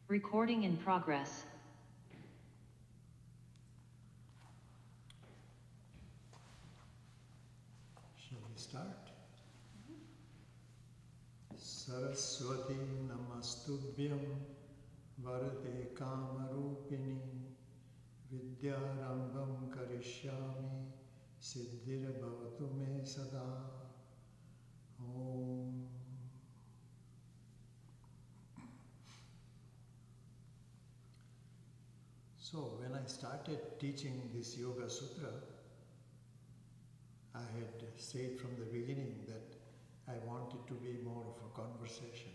Recording in progress. Shall we start? Saraswati Namastubhyam Varade Kamarupini Vidyarambham Karishyami Siddhirabhavatu Me Sada Om. So when I started teaching this Yoga Sutra, I had said from the beginning that I wanted to be more of a conversation.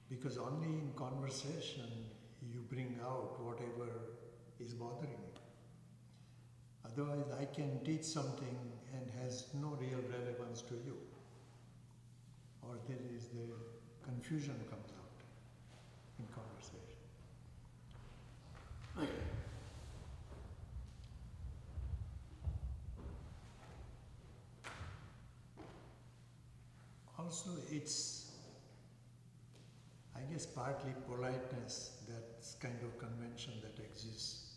Because only in conversation you bring out whatever is bothering you. Otherwise I can teach something and has no real relevance to you. Or there is the confusion comes out in conversation. Also, it's, I guess, partly politeness, that's kind of convention that exists.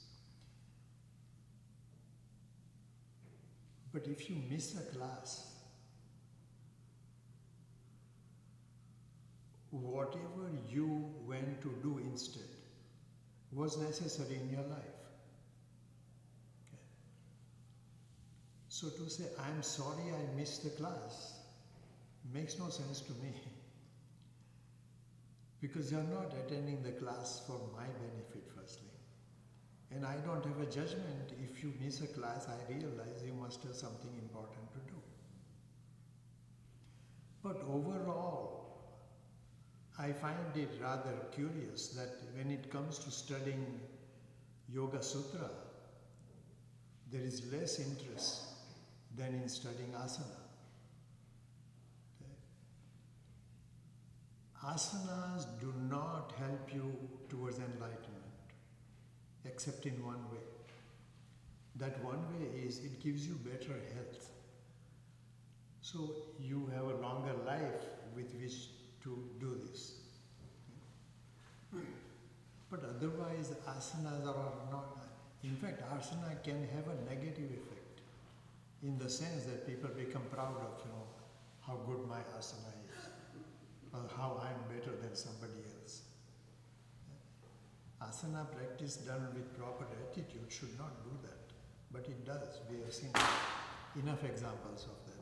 But if you miss a class, whatever you went to do instead was necessary in your life. Okay. So to say, I'm sorry I missed the class, makes no sense to me. Because you're not attending the class for my benefit, firstly. And I don't have a judgment. If you miss a class, I realize you must have something important to do. But overall, I find it rather curious that when it comes to studying Yoga Sutra, there is less interest than in studying Asana. Asanas do not help you towards enlightenment, except in one way. That one way is it gives you better health. So you have a longer life with which to do this. But otherwise asanas are not, in fact asana can have a negative effect in the sense that people become proud of, how good my asana is. Or how I am better than somebody else. Asana practice done with proper attitude should not do that, but it does. We have seen enough examples of that.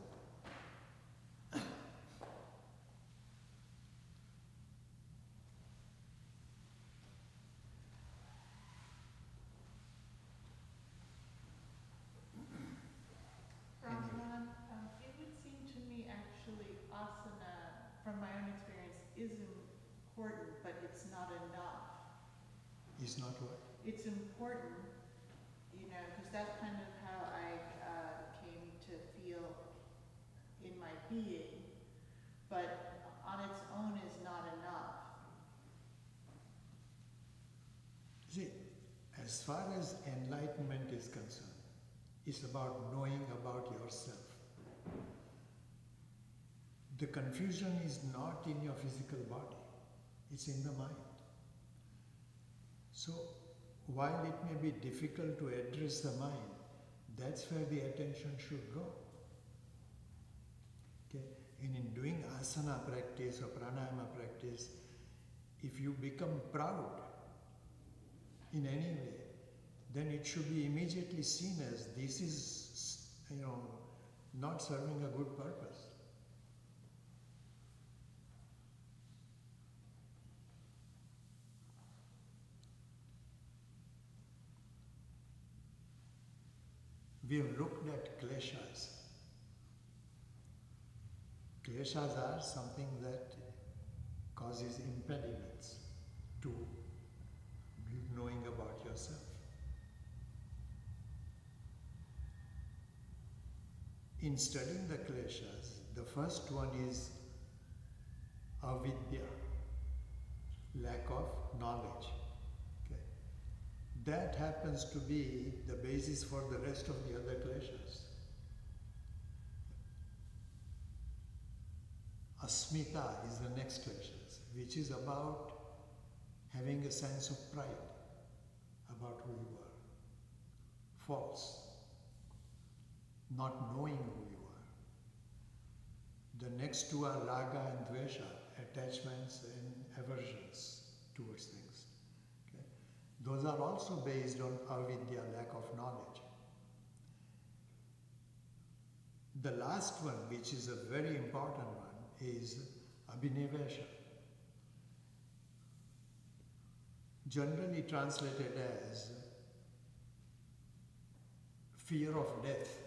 Ramanand, it would seem to me actually asana, from my own experience, is important, but it's not enough. Is not what? It's important, because that's kind of how I came to feel in my being, but on its own is not enough. See, as far as enlightenment is concerned, it's about knowing about yourself. The confusion is not in your physical body, it's in the mind. So, while it may be difficult to address the mind, that's where the attention should go. Okay? And in doing asana practice or pranayama practice, if you become proud in any way, then it should be immediately seen as this is, not serving a good purpose. We have looked at kleshas. Kleshas are something that causes impediments to knowing about yourself. In studying the kleshas, the first one is avidya, lack of knowledge. Okay. That happens to be the basis for the rest of the other kleshas. Asmita is the next kleshas, which is about having a sense of pride about who you are. False. Not knowing who you are. The next two are raga and dvesha, attachments and aversions towards things. Okay? Those are also based on avidya, lack of knowledge. The last one, which is a very important one, is abhinivesha. Generally translated as fear of death.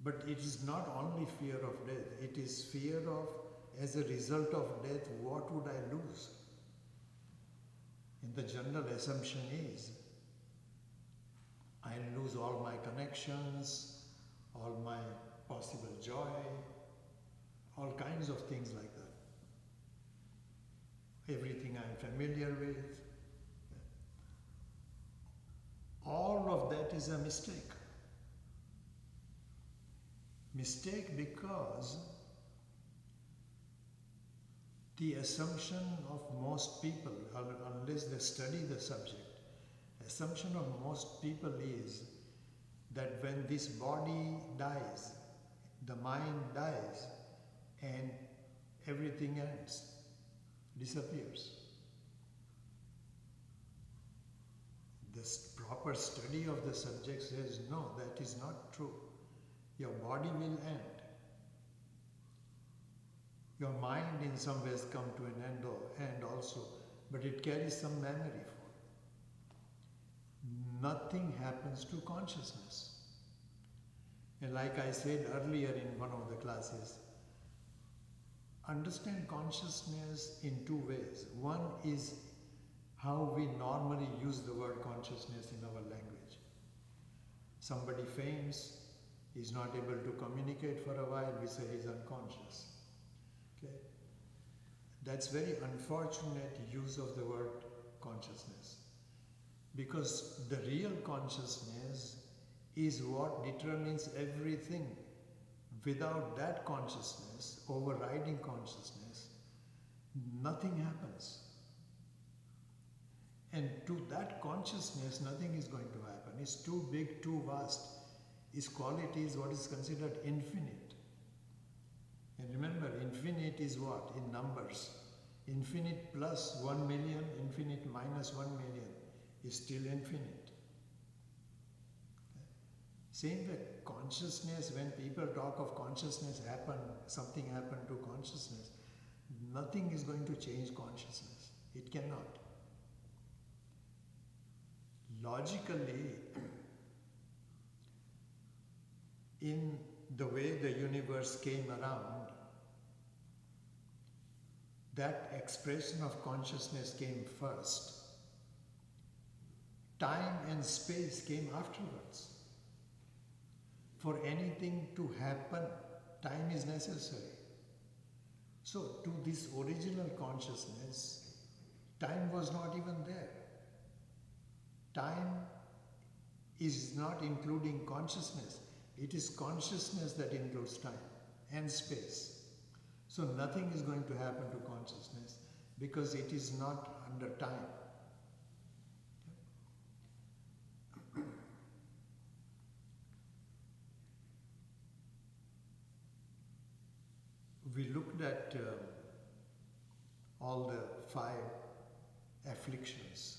But it is not only fear of death, it is fear of, as a result of death, what would I lose? And the general assumption is, I'll lose all my connections, all my possible joy, all kinds of things like that. Everything I'm familiar with. All of that is a mistake. Mistake because the assumption of most people, unless they study the subject, assumption of most people is that when this body dies, the mind dies, and everything ends, disappears. The proper study of the subject says, no, that is not true. Your body will end. Your mind in some ways come to an end also, but it carries some memory for it. Nothing happens to consciousness. And like I said earlier in one of the classes, understand consciousness in two ways. One is how we normally use the word consciousness in our language. Somebody faints, is not able to communicate for a while, we say he's unconscious. Okay? That's very unfortunate use of the word consciousness. Because the real consciousness is what determines everything. Without that consciousness, overriding consciousness, nothing happens. And to that consciousness, nothing is going to happen. It's too big, too vast. Its quality is what is considered infinite. And remember, infinite is what? In numbers. Infinite plus 1 million, infinite minus 1 million is still infinite. Same way, consciousness, when people talk of consciousness something happened to consciousness, nothing is going to change consciousness. It cannot. Logically, in the way the universe came around, that expression of consciousness came first. Time and space came afterwards. For anything to happen, time is necessary. So, to this original consciousness, time was not even there. Time is not including consciousness. It is consciousness that includes time and space. So nothing is going to happen to consciousness because it is not under time. We looked at all the 5 afflictions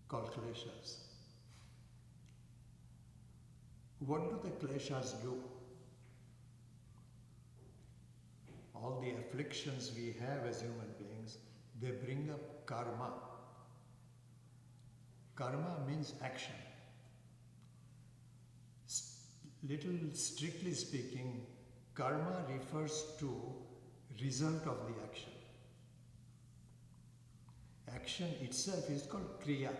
called kleshas. What do the kleshas do? All the afflictions we have as human beings, they bring up karma. Karma means action. Little strictly speaking, karma refers to result of the action. Action itself is called kriya.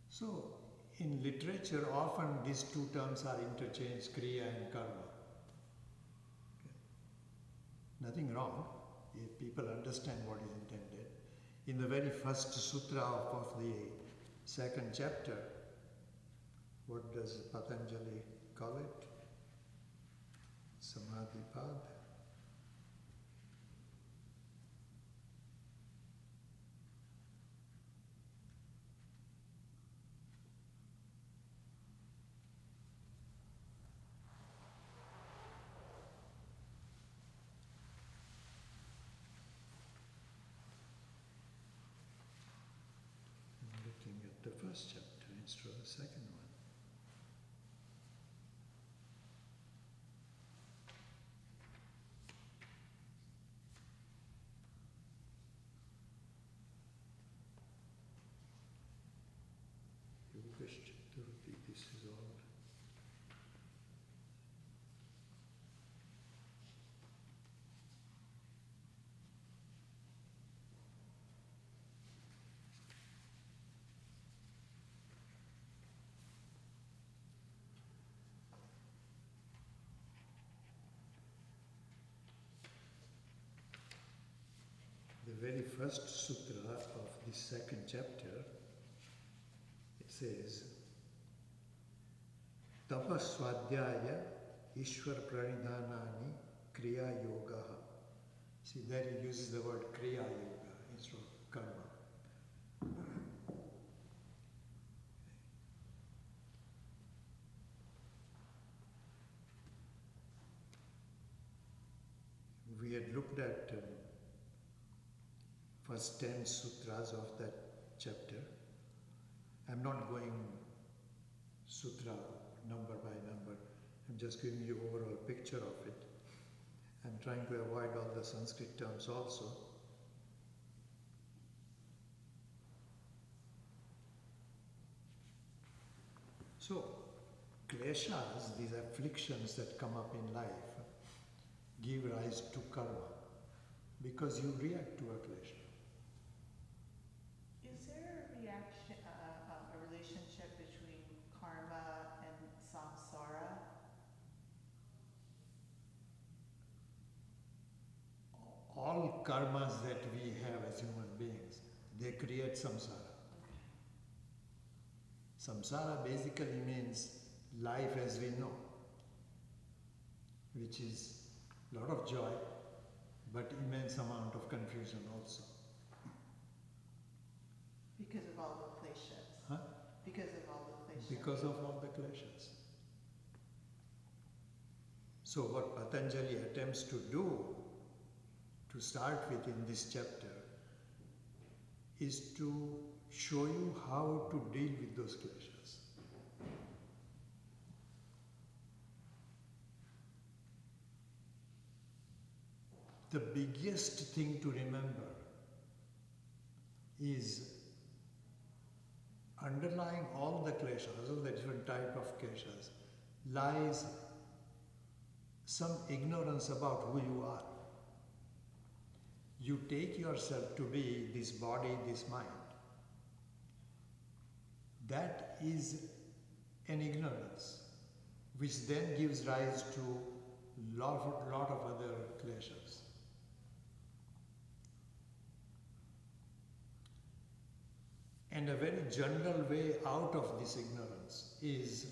So, in literature, often these two terms are interchanged, kriya and karma. Okay. Nothing wrong if people understand what is intended. In the very first sutra of the 2nd chapter, what does Patanjali call it? Samadhipad. I'm looking at the first chapter instead of the second one. This is all. The very first sutra of this second chapter, it says, Tapaswadhyaya Ishwar Pranidhanani Kriya Yoga. See, there he uses the word Kriya Yoga instead of karma. We had looked at first 10 sutras of that chapter. I'm not going sutra number by number. I'm just giving you overall picture of it. I'm trying to avoid all the Sanskrit terms also. So, kleshas, these afflictions that come up in life, give rise to karma because you react to a klesha. Is there a reaction, a relationship between karma and samsara? All karmas that we have as human beings, they create samsara. Samsara basically means life as we know, which is a lot of joy, but immense amount of confusion also. Because of all the kleshas. Huh? Because of all the kleshas. Because of all the kleshas. So what Patanjali attempts to do, to start with in this chapter, is to show you how to deal with those kleshas. The biggest thing to remember is underlying all the kleshas, all the different type of kleshas, lies some ignorance about who you are. You take yourself to be this body, this mind. That is an ignorance, which then gives rise to lot of other kleshas. And a very general way out of this ignorance is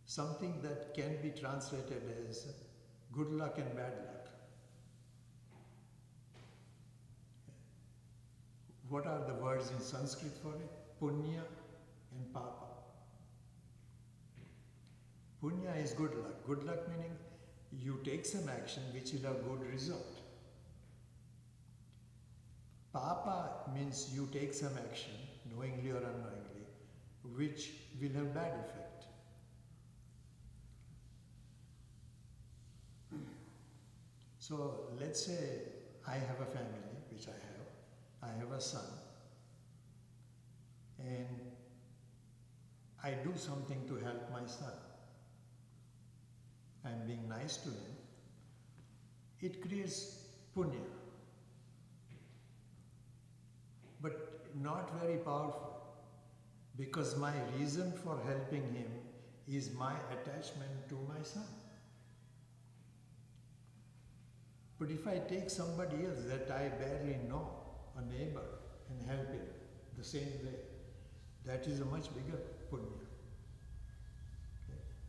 something that can be translated as good luck and bad luck. What are the words in Sanskrit for it? Punya and papa. Punya is good luck. Good luck meaning you take some action which will have good result. Papa means you take some action, knowingly or unknowingly, which will have bad effect. So let's say I have a family, which I have a son, and I do something to help my son. I'm being nice to him. It creates punya, but not very powerful, because my reason for helping him is my attachment to my son. But if I take somebody else that I barely know, a neighbor, and help him the same way, that is a much bigger punya.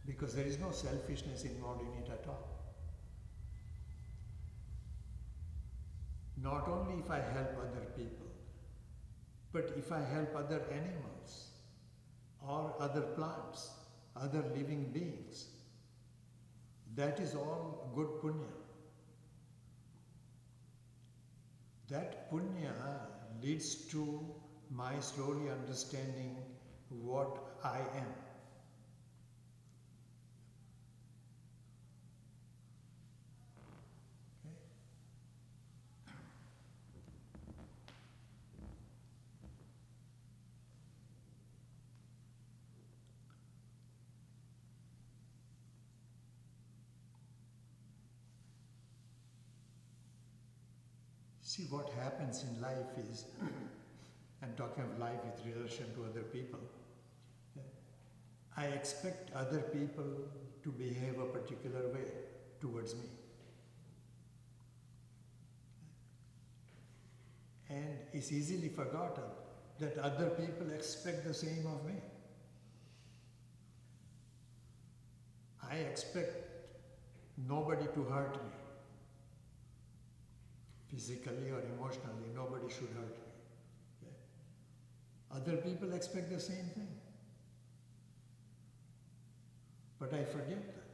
Okay? because there is no selfishness involved in it at all. Not only if I help other people, but if I help other animals or other plants, other living beings, that is all good punya. That punya leads to my slowly understanding what I am. See, what happens in life is, I'm talking of life with relation to other people, I expect other people to behave a particular way towards me. And it's easily forgotten that other people expect the same of me. I expect nobody to hurt me. Physically or emotionally, nobody should hurt me. Okay? Other people expect the same thing. But I forget that.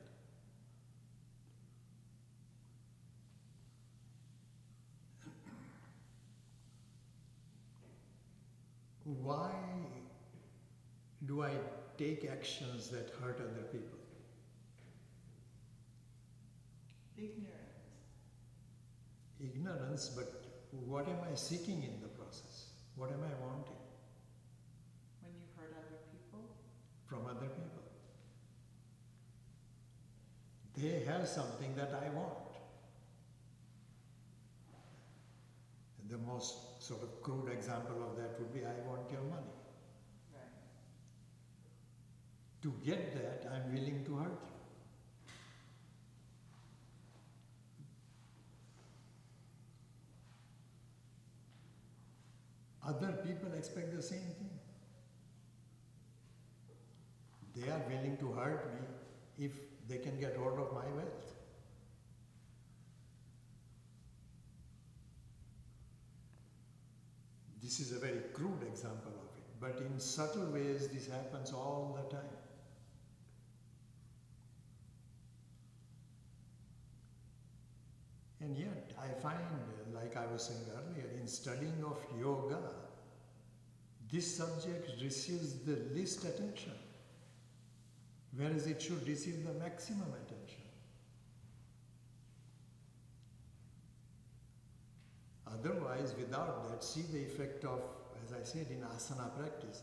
Why do I take actions that hurt other people? Ignorance, but what am I seeking in the process? What am I wanting? When you hurt other people? From other people. They have something that I want. And the most sort of crude example of that would be, I want your money. Right. To get that, I'm willing to hurt you. Other people expect the same thing. They are willing to hurt me if they can get hold of my wealth. This is a very crude example of it, but in subtle ways this happens all the time. And yet I find, like I was saying earlier, in studying of yoga, this subject receives the least attention, whereas it should receive the maximum attention. Otherwise, without that, see the effect of, as I said, in asana practice,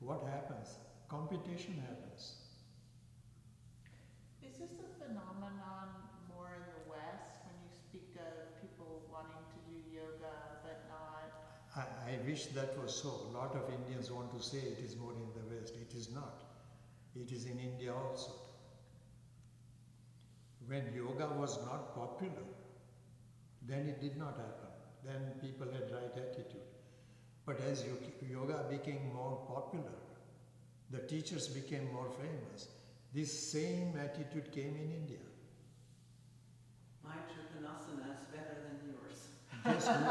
what happens? Competition happens. Is this a phenomenon more in the West when you speak of people wanting to do yoga but not? I wish that was so. A lot of Indians want to say it is more in the West. It is not. It is in India also. When yoga was not popular, then it did not happen. Then people had right attitude. But as yoga became more popular, the teachers became more famous, this same attitude came in India. My Trikonasana is better than yours. Guess who?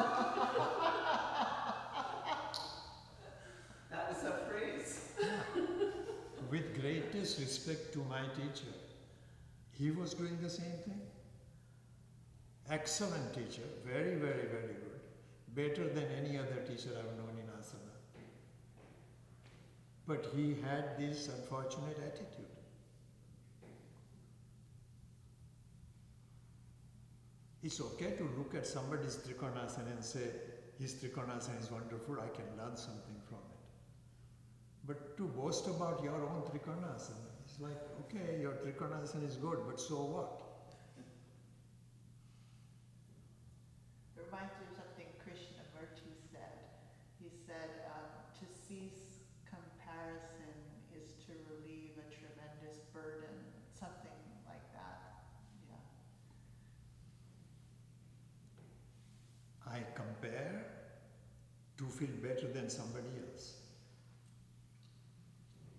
That was a phrase. With greatest respect to my teacher, he was doing the same thing. Excellent teacher, very, very, very good. Better than any other teacher I've known in asana. But he had this unfortunate attitude. It's okay to look at somebody's Trikonasana and say, his Trikonasana is wonderful, I can learn something from it. But to boast about your own Trikonasana, it's like, okay, your Trikonasana is good, but so what? It reminds me of something Krishnamurti said. He said, to cease comparison is to relieve a tremendous burden, something like that. Yeah. I compare to feel better than somebody else,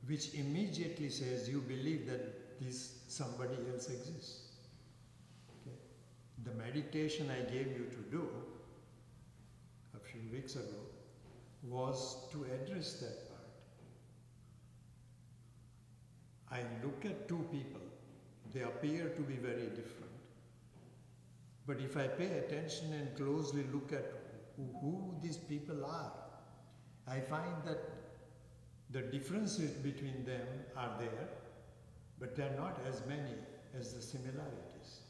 which immediately says you believe that this somebody else exists. Okay? The meditation I gave you to do a few weeks ago was to address that part. I look at two people, they appear to be very different. But if I pay attention and closely look at who these people are, I find that the differences between them are there, but they are not as many as the similarities.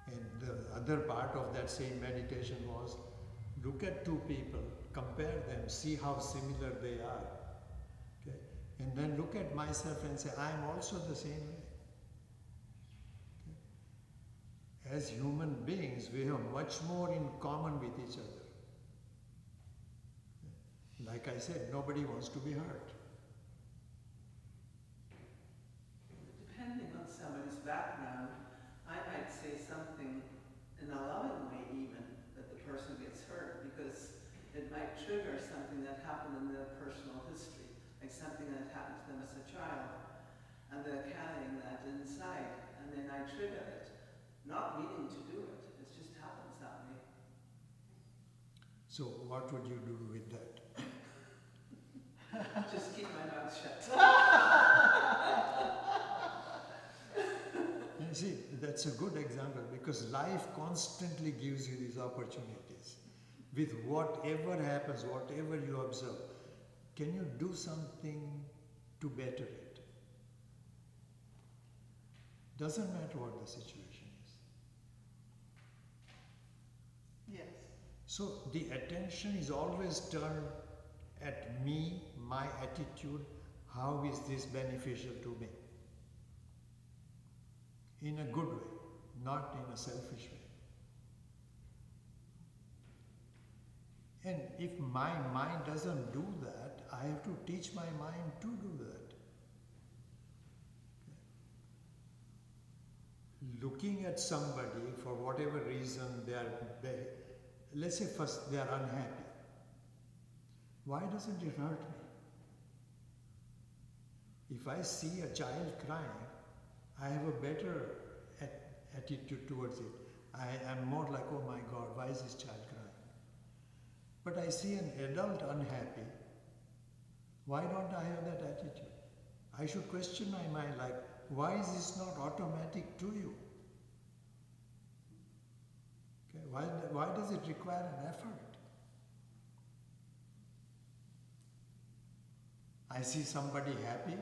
And the other part of that same meditation was, look at two people, compare them, see how similar they are. Okay? And then look at myself and say, I am also the same way. Okay? As human beings, we have much more in common with each other. Like I said, nobody wants to be hurt. Depending on somebody's background, I might say something in a loving way even, that the person gets hurt, because it might trigger something that happened in their personal history, like something that happened to them as a child, and they're carrying that inside, and then I trigger it, not meaning to do it, it just happens that way. So what would you do with that? Just keep my mouth shut. You see, that's a good example, because life constantly gives you these opportunities. With whatever happens, whatever you observe, can you do something to better it? Doesn't matter what the situation is. Yes. So the attention is always turned at me, my attitude, how is this beneficial to me? In a good way, not in a selfish way. And if my mind doesn't do that, I have to teach my mind to do that. Looking at somebody for whatever reason let's say first they are unhappy. Why doesn't it hurt me? If I see a child crying, I have a better attitude towards it. I am more like, oh my God, why is this child crying? But I see an adult unhappy. Why don't I have that attitude? I should question my mind like, why is this not automatic to you? Okay, why does it require an effort? I see somebody happy,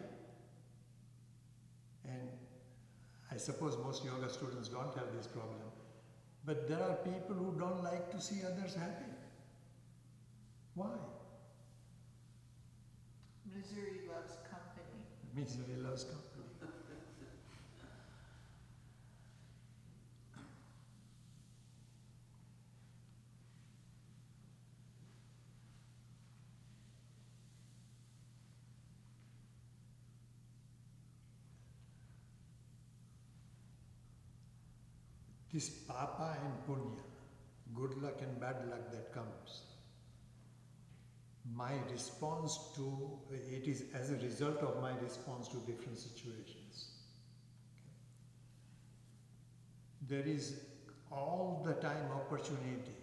and I suppose most yoga students don't have this problem, but there are people who don't like to see others happy. Why? Misery loves company. Misery loves company. This papa and punya, good luck and bad luck that comes, my response to it is as a result of my response to different situations. There is all the time opportunity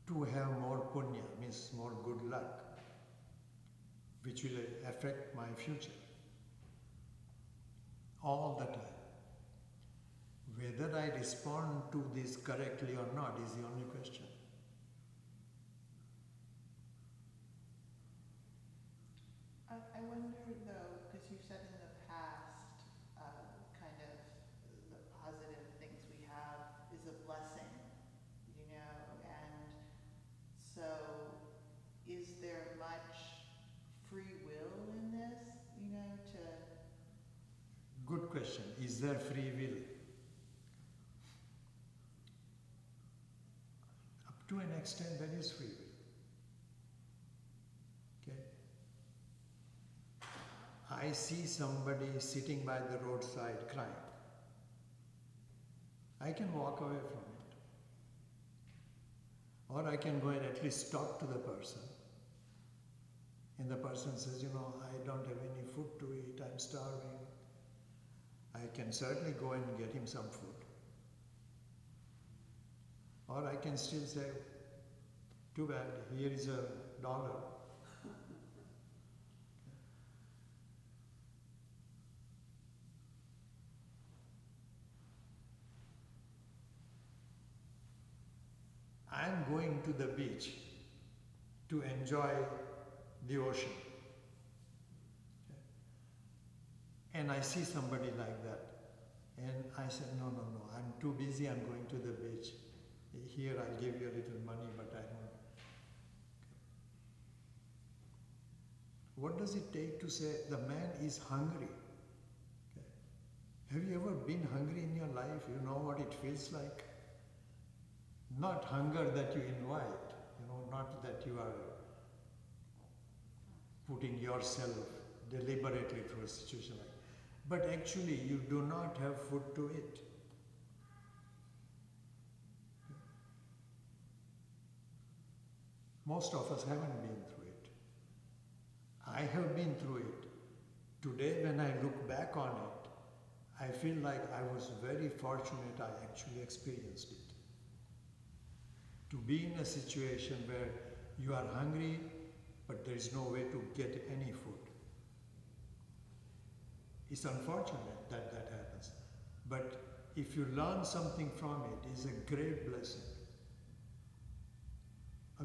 to have more punya, means more good luck, which will affect my future. All the time. Whether I respond to this correctly or not is the only question. I wonder though, because you said in the past, kind of the positive things we have is a blessing, and so is there much free will in this, to... Good question. Is there free will? Up to an extent, there is free will. Okay? I see somebody sitting by the roadside crying. I can walk away from it. Or I can go and at least talk to the person and the person says, I don't have any food to eat, I'm starving, I can certainly go and get him some food. Or I can still say, too bad, here is $1. I'm going to the beach to enjoy the ocean. And I see somebody like that. And I said, no, I'm too busy, I'm going to the beach. Here I'll give you a little money, but I don't. What does it take to say the man is hungry? Okay. Have you ever been hungry in your life? You know what it feels like? Not hunger that you invite, not that you are putting yourself deliberately through a situation like that. But actually you do not have food to eat. Most of us haven't been through it. I have been through it. Today when I look back on it, I feel like I was very fortunate I actually experienced it. To be in a situation where you are hungry, but there is no way to get any food. It's unfortunate that that happens. But if you learn something from it, it's a great blessing.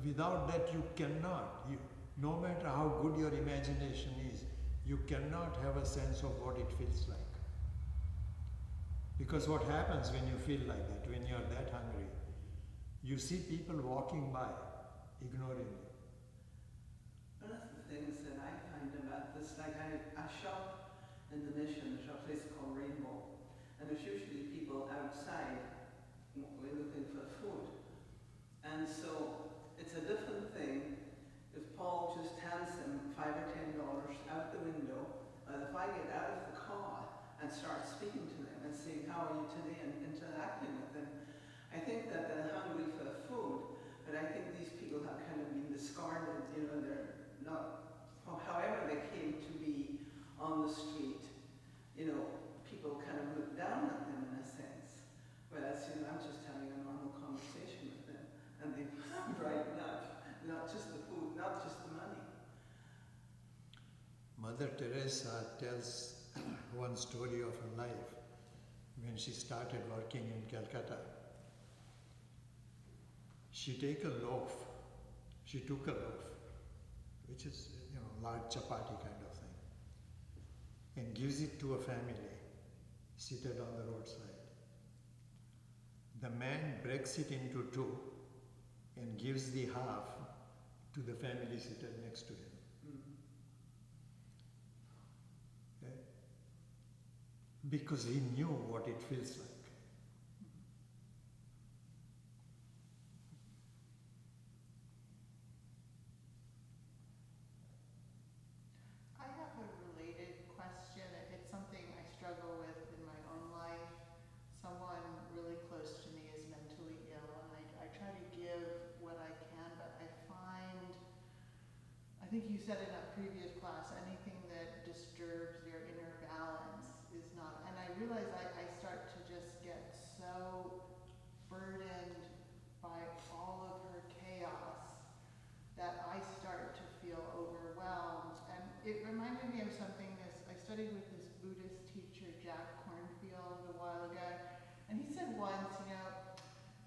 Without that you cannot, no matter how good your imagination is, you cannot have a sense of what it feels like. Because what happens when you feel like that, when you are that hungry, you see people walking by, ignoring you. One of the things that I find about this, like I shop in the Mission, there's a place called Rainbow, and there's usually people outside looking for food. And so it's a different thing if Paul just hands them $5 or $10 out the window, and if I get out of the car and start speaking to them and saying, how are you today, and interacting with them, I think that they're hungry for food, but I think these people have kind of been discarded, they're not, however they came to be on the street, people kind of look down at them in a sense. Whereas, I'm just having a normal conversation with them, and they brighten up, not just the food, not just the money. Mother Teresa tells one story of her life when she started working in Calcutta. She took a loaf, which is, large chapati kind of thing, and gives it to a family seated on the roadside. The man breaks it into two and gives the half to the family seated next to him. Okay? Because he knew what it feels like. I have a related question. It's something I struggle with in my own life. Someone really close to me is mentally ill, and I try to give what I can, but I think you said in a previous class, anything that disturbs your inner balance is not, and I realize I start to just get so burdened by all of her chaos that I start to feel overwhelmed. And it reminded me of something I studied with this Buddhist teacher, Jack Kornfield, a while ago, and he said once,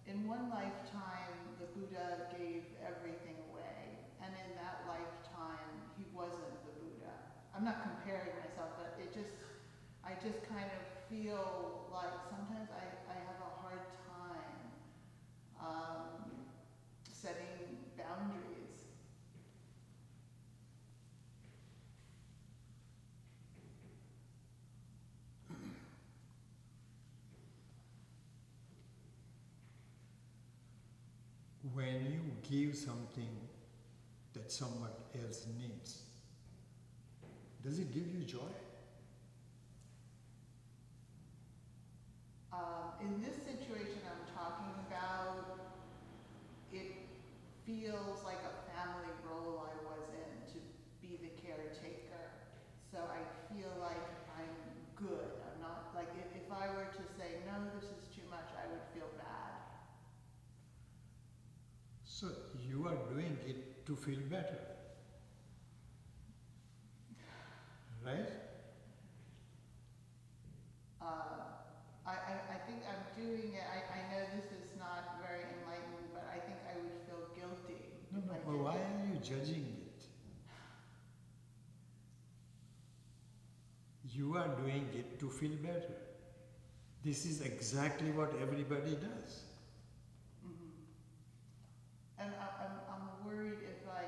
in one lifetime the Buddha gave everything away, and in that lifetime he wasn't the Buddha. I'm not comparing myself, but I just kind of feel like sometimes I have a hard time setting boundaries. When you give something that someone else needs, does it give you joy? In this situation I'm talking about, it feels like a family role I was in, to be you are doing it to feel better. Right? I think I'm doing it. I know this is not very enlightened, but I think I would feel guilty. No, if no, I but did why it. are you judging it? You are doing it to feel better. This is exactly what everybody does. And I'm worried if I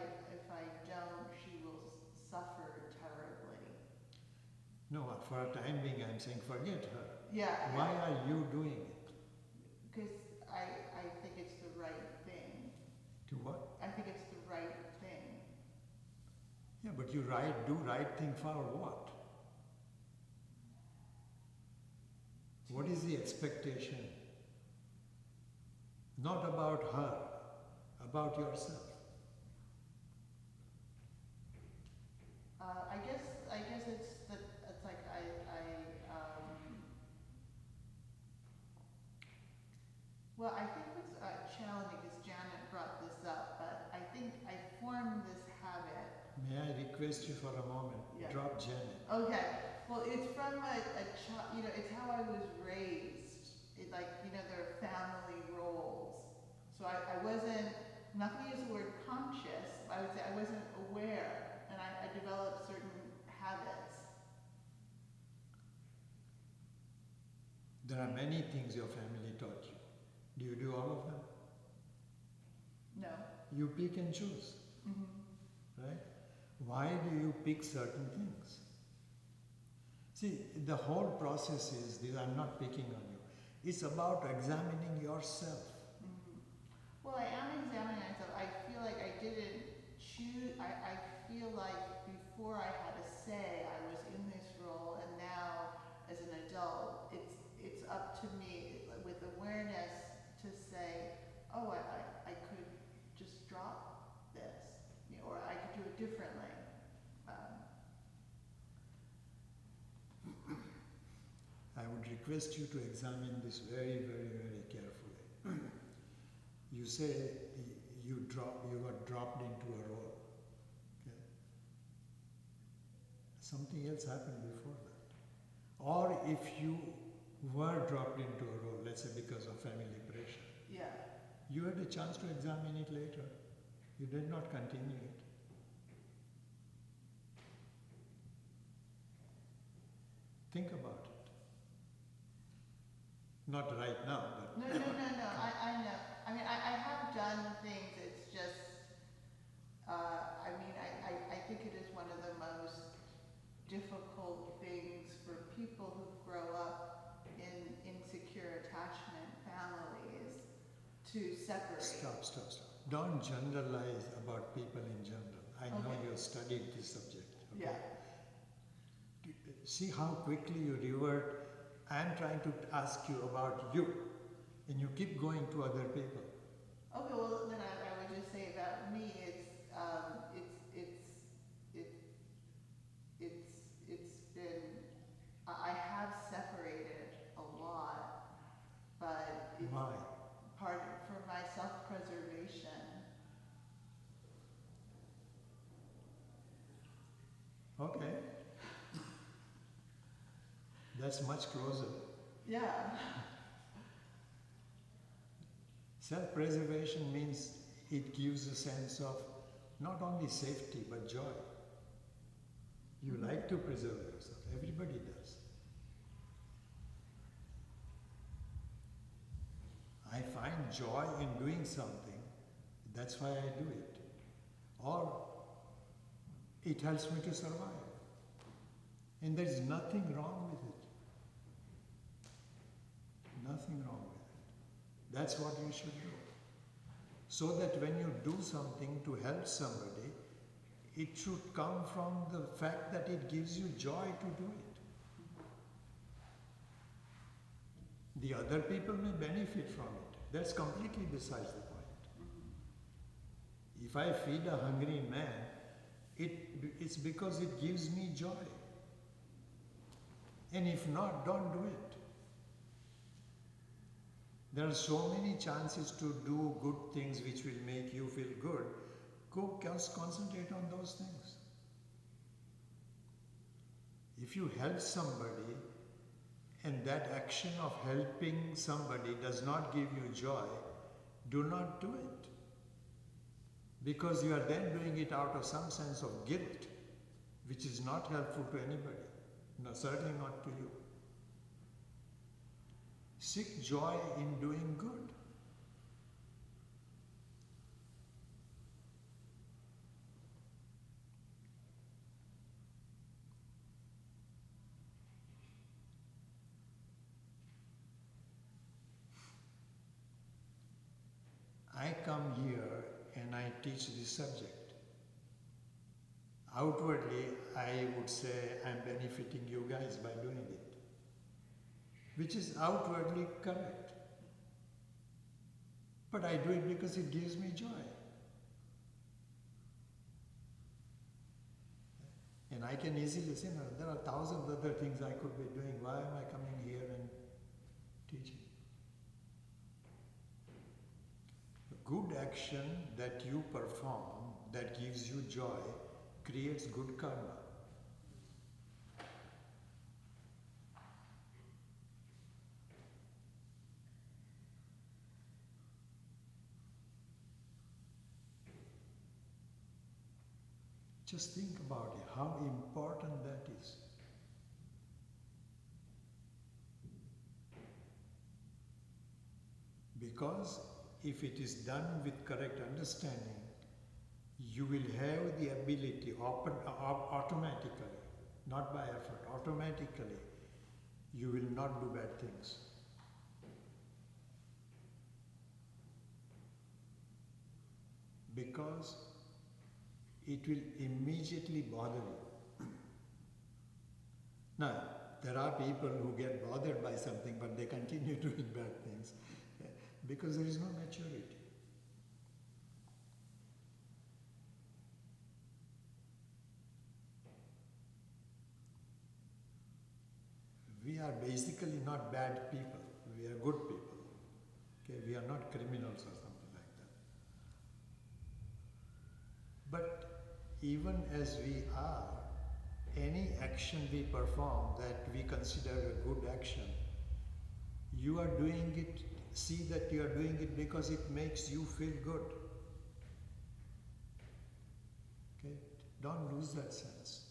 don't, she will suffer terribly. No, for a time being, I'm saying forget her. Yeah. Why are you doing it? Because I think it's the right thing. To what? I think it's the right thing. Yeah, but you do right thing for what? What is the expectation? Not about her, about yourself. I guess it's like well, I think what's challenging is Janet brought this up, but I think I formed this habit. May I request you for a moment? Yeah. Drop Janet. Okay. Well, it's from a child, it's how I was raised. There are family roles. So I wasn't, I'm not going to use the word conscious, but I would say I wasn't aware, and I developed certain habits. There are many things your family taught you. Do you do all of them? No. You pick and choose, right? Why do you pick certain things? See, the whole process is this, I'm not picking on you. It's about examining yourself. Well, I am examining myself. I feel like I didn't choose. I feel like before I had a say, I was in this role, and now, as an adult, it's up to me with awareness to say, oh, I could just drop this, or I could do it differently. I would request you to examine this very, very, very carefully. You say you got dropped into a role. Okay? Something else happened before that. Or if you were dropped into a role, let's say because of family pressure, Yeah. you had a chance to examine it later. You did not continue it. Think about it. Not right now, but... No. I know. I mean, I have done things. It's just, I think it is one of the most difficult things for people who grow up in insecure attachment families to separate. Stop. Don't generalize about people in general. I know Okay. you studied this subject. Okay? Yeah. See how quickly you revert. I'm trying to ask you about you, and you keep going to other people. Okay, well then I would just say about me, it's been, I have separated a lot, but it's Why? part for my self-preservation. Okay. That's much closer. Yeah. Self-preservation means it gives a sense of not only safety but joy. You like to preserve yourself. Everybody does. I find joy in doing something. That's why I do it. Or it helps me to survive. And there is nothing wrong with it. Nothing wrong with it. That's what you should do. So that when you do something to help somebody, it should come from the fact that it gives you joy to do it. The other people may benefit from it. That's completely besides the point. If I feed a hungry man, it's because it gives me joy. And if not, don't do it. There are so many chances to do good things which will make you feel good. Go concentrate on those things. If you help somebody and that action of helping somebody does not give you joy, do not do it. Because you are then doing it out of some sense of guilt, which is not helpful to anybody. No, certainly not to you. Seek joy in doing good. I come here and I teach this subject. Outwardly, I would say I'm benefiting you guys by doing it, which is outwardly correct. But I do it because it gives me joy. And I can easily say, no, there are thousands of other things I could be doing. Why am I coming here and teaching? A good action that you perform that gives you joy creates good karma. Just think about it, how important that is. Because if it is done with correct understanding, you will have the ability automatically, not by effort, automatically, you will not do bad things. Because it will immediately bother you. Now, there are people who get bothered by something, but they continue doing bad things because there is no maturity. We are basically not bad people. We are good people. Okay? We are not criminals or something like that. But even as we are, any action we perform that we consider a good action, you are doing it, see that you are doing it because it makes you feel good. Okay? Don't lose that sense.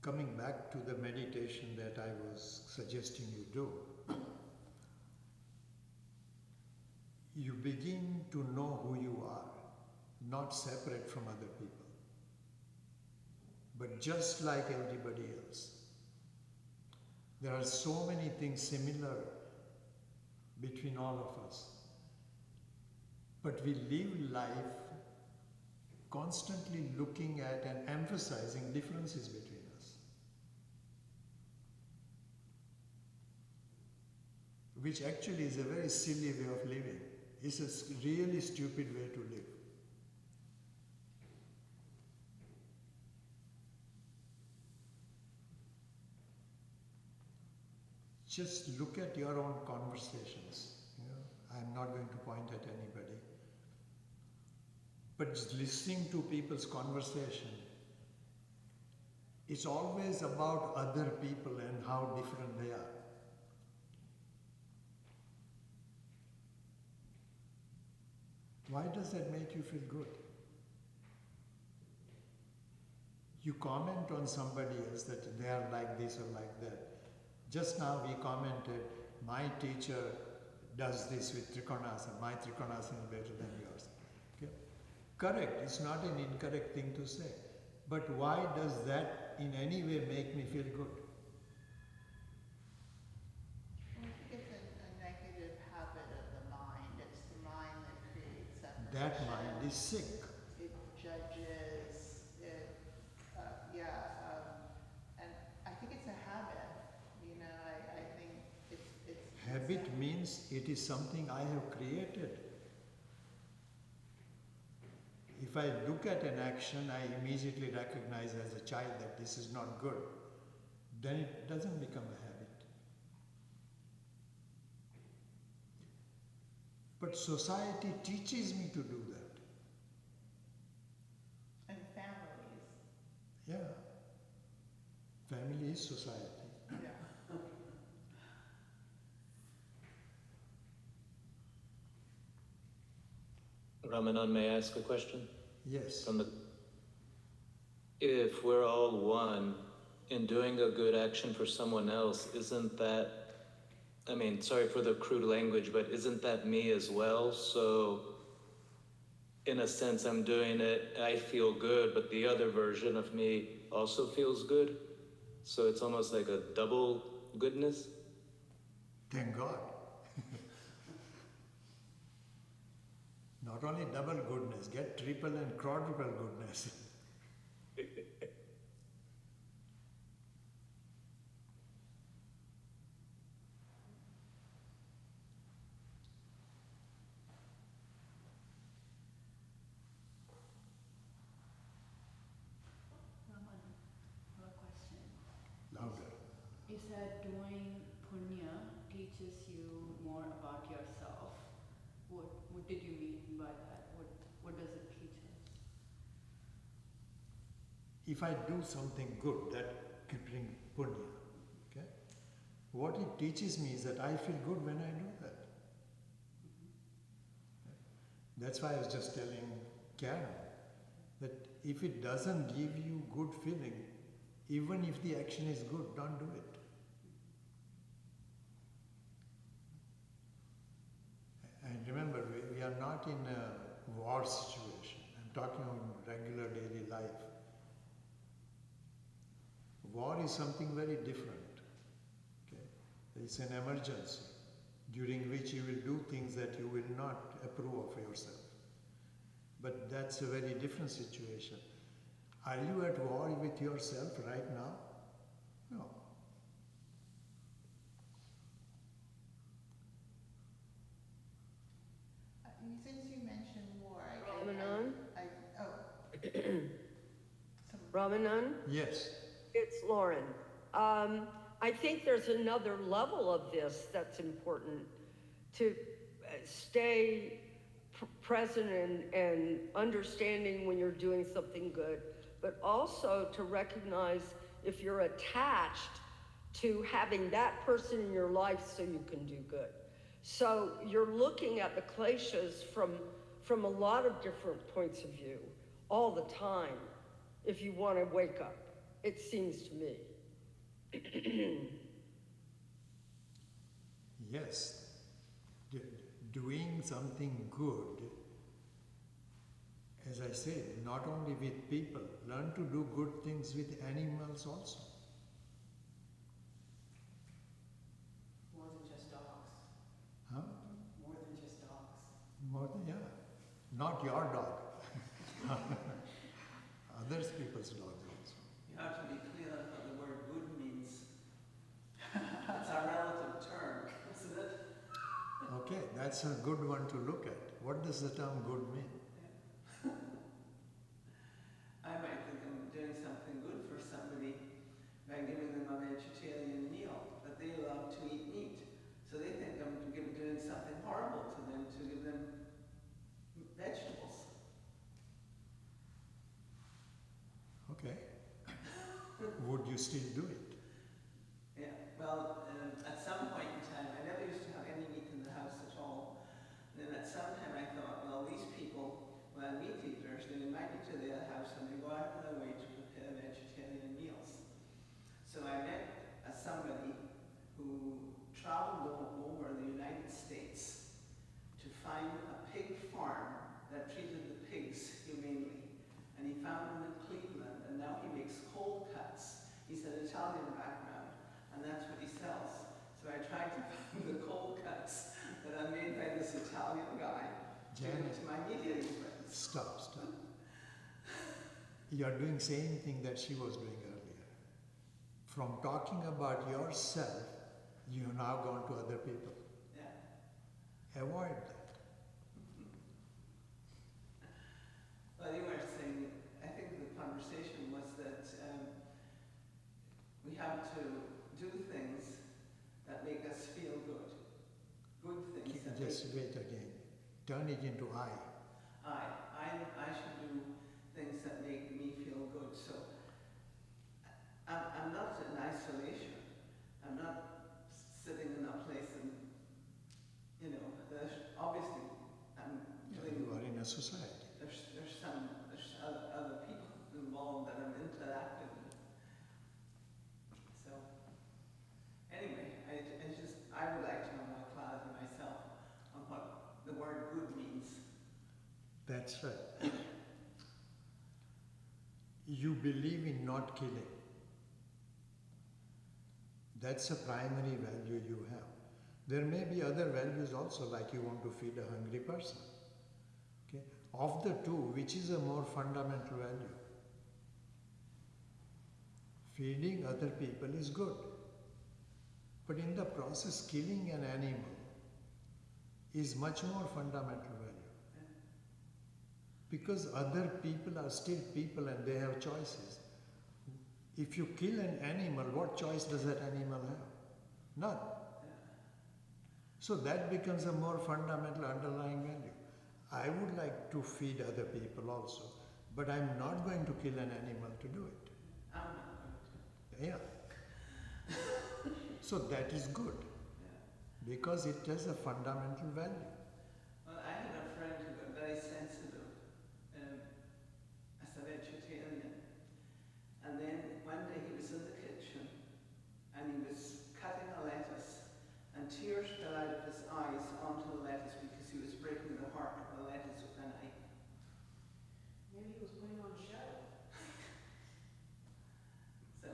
Coming back to the meditation that I was suggesting you do, you begin to know who you are, not separate from other people, but just like everybody else. There are so many things similar between all of us, but we live life constantly looking at and emphasizing differences between us, which actually is a very silly way of living. It's a really stupid way to live. Just look at your own conversations. You know, I'm not going to point at anybody. But just listening to people's conversation, it's always about other people and how different they are. Why does that make you feel good? You comment on somebody else that they are like this or like that. Just now we commented, my teacher does this with Trikonasana, my Trikonasana is better than yours. Okay? Correct, it's not an incorrect thing to say. But why does that in any way make me feel good? I think it's a negative habit of the mind. It's the mind that creates separation. That mind is sick. It judges, and I think it's a habit, habit means it is something I have created. If I look at an action, I immediately recognize as a child that this is not good. Then it doesn't become a habit. But society teaches me to do that. And families. Yeah. Family is society. Yeah. Ramanand, may I ask a question? Yes. If we're all one in doing a good action for someone else, isn't that, I mean, sorry for the crude language, but isn't that me as well? So, in a sense, I'm doing it, I feel good, but the other version of me also feels good. So it's almost like a double goodness. Thank God. Not only double goodness, get triple and quadruple goodness. Raman, I have a question. Louder. You said doing punya teaches you more about yourself. What did you mean by that? What does it teach us? If I do something good, that can bring punya. Okay? What it teaches me is that I feel good when I do that. That's why I was just telling Karen that if it doesn't give you good feeling, even if the action is good, don't do it. And remember, we are not in a war situation. I'm talking on regular daily life. War is something very different. Okay? It's an emergency during which you will do things that you will not approve of yourself. But that's a very different situation. Are you at war with yourself right now? No. Since you mentioned war, Ramanand? some- Ramanand, Yes. it's Lauren. I think there's another level of this that's important to stay present and understanding when you're doing something good, but also to recognize if you're attached to having that person in your life so you can do good. So you're looking at the kleshas from a lot of different points of view all the time if you want to wake up, it seems to me. Yes. Doing something good, as I said, not only with people, learn to do good things with animals also. More than just dogs. Huh? More than just dogs. More than, yeah. Not your dog. Others people's dogs also. You have to be clear on what the word good means. It's a relative term, isn't it? Okay, that's a good one to look at. What does the term good mean? I might think I'm doing something good for somebody by giving them a vegetarian meal, but they love to eat meat. So they think I'm doing something horrible to them to give them vegetables. Okay. Would you still do it? Yeah, well, at some point in time, I never used to have any meat in the house at all. And then at some time I thought, well, these people, well, meat eaters, they invite me to their house and they go out of their way to prepare vegetarian meals. So I met somebody who traveled over the United States to find a pig farm that treated the pigs humanely. And he found them in Cleveland, and now he makes cold cuts. He's an Italian background, and that's what he sells. So I tried to find the cold cuts that are made by this Italian guy Janet. to my media friends. Stop. You're doing same thing that she was doing earlier. From talking about yourself, you have now gone to other people. avoid that. Well, you were saying, I think the conversation was that we have to do things that make us feel good. Good things that Just wait again. Turn it into I. I should do things that make me feel good. So I'm not in isolation. I'm not sitting in a place and, obviously I'm doing. You are in a society. There's other people involved that I'm interacting with. So anyway, I would like to have more clarity myself on what the word good means. That's right. You believe in not killing. That's a primary value you have. There may be other values also, like you want to feed a hungry person. Okay? Of the two, which is a more fundamental value? Feeding other people is good. But in the process, killing an animal is much more fundamental value. Because other people are still people and they have choices. If you kill an animal, what choice does that animal have? None. So that becomes a more fundamental underlying value. I would like to feed other people also, but I'm not going to kill an animal to do it. I'm not going to. Yeah. So that is good, Yeah. because it has a fundamental value. Well, I had a friend who got very sensitive as a vegetarian. And then one day he was in the kitchen and he was cutting a lettuce and tears fell out of his eyes onto the lettuce because he was breaking the heart of the lettuce with a knife. Maybe he was putting on a show. So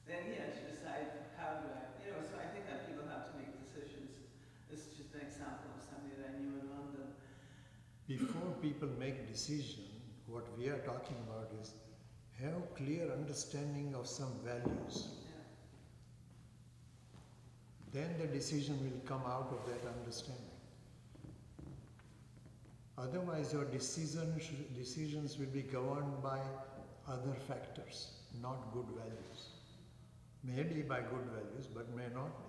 then he had to decide how do I, so I think that people have to make decisions. This is just an example of somebody that I knew in London. Before people make decision, what we are talking about is have clear understanding of some values. Yeah. Then the decision will come out of that understanding. Otherwise, your decisions will be governed by other factors, not good values. Maybe by good values, but may not be.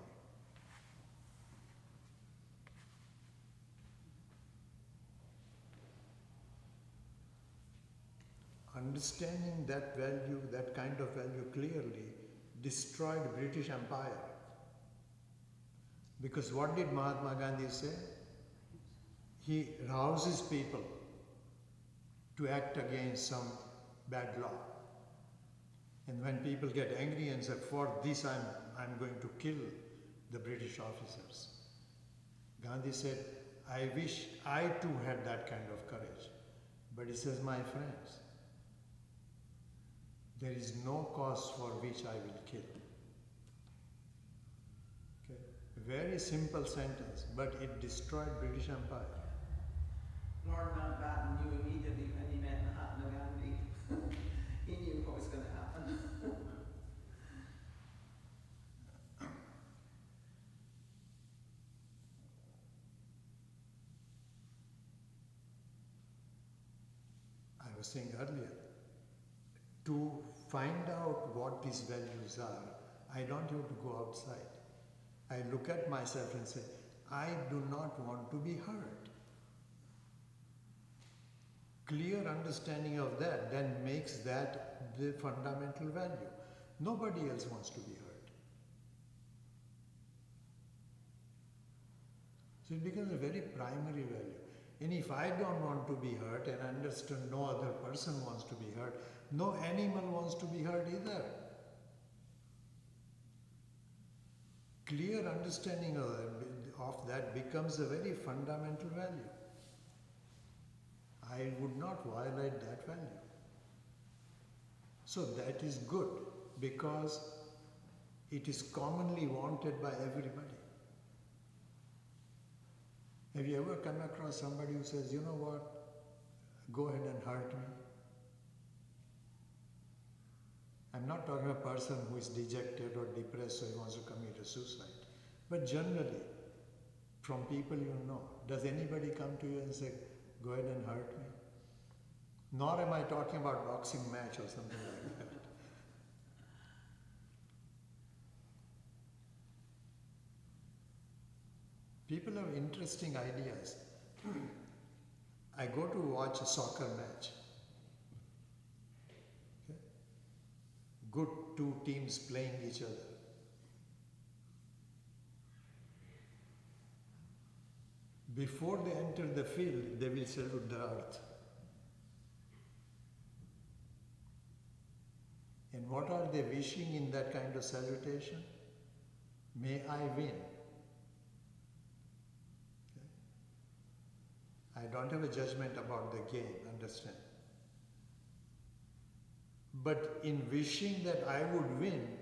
Understanding that value, that kind of value clearly, destroyed British Empire. Because what did Mahatma Gandhi say? He rouses people to act against some bad law. And when people get angry and say, for this I'm going to kill the British officers. Gandhi said, I wish I too had that kind of courage. But he says, my friends, there is no cause for which I will kill. Okay? Very simple sentence, but it destroyed British Empire. Lord Mountbatten knew immediately when he met Mahatma Gandhi. He knew what was going to happen. I was saying earlier, to find out what these values are, I don't have to go outside. I look at myself and say, I do not want to be hurt. Clear understanding of that then makes that the fundamental value. Nobody else wants to be hurt. So it becomes a very primary value. And if I don't want to be hurt and understand no other person wants to be hurt, no animal wants to be hurt either. Clear understanding of that becomes a very fundamental value. I would not violate that value. So that is good because it is commonly wanted by everybody. Have you ever come across somebody who says, you know what, go ahead and hurt me? I'm not talking about a person who is dejected or depressed so he wants to commit a suicide. But generally, from people you know. Does anybody come to you and say, go ahead and hurt me? Nor am I talking about boxing match or something like that. People have interesting ideas. I go to watch a soccer match. Okay? Good two teams playing each other. Before they enter the field, they will salute the earth. And what are they wishing in that kind of salutation? May I win. Okay? I don't have a judgment about the game, understand? But in wishing that I would win,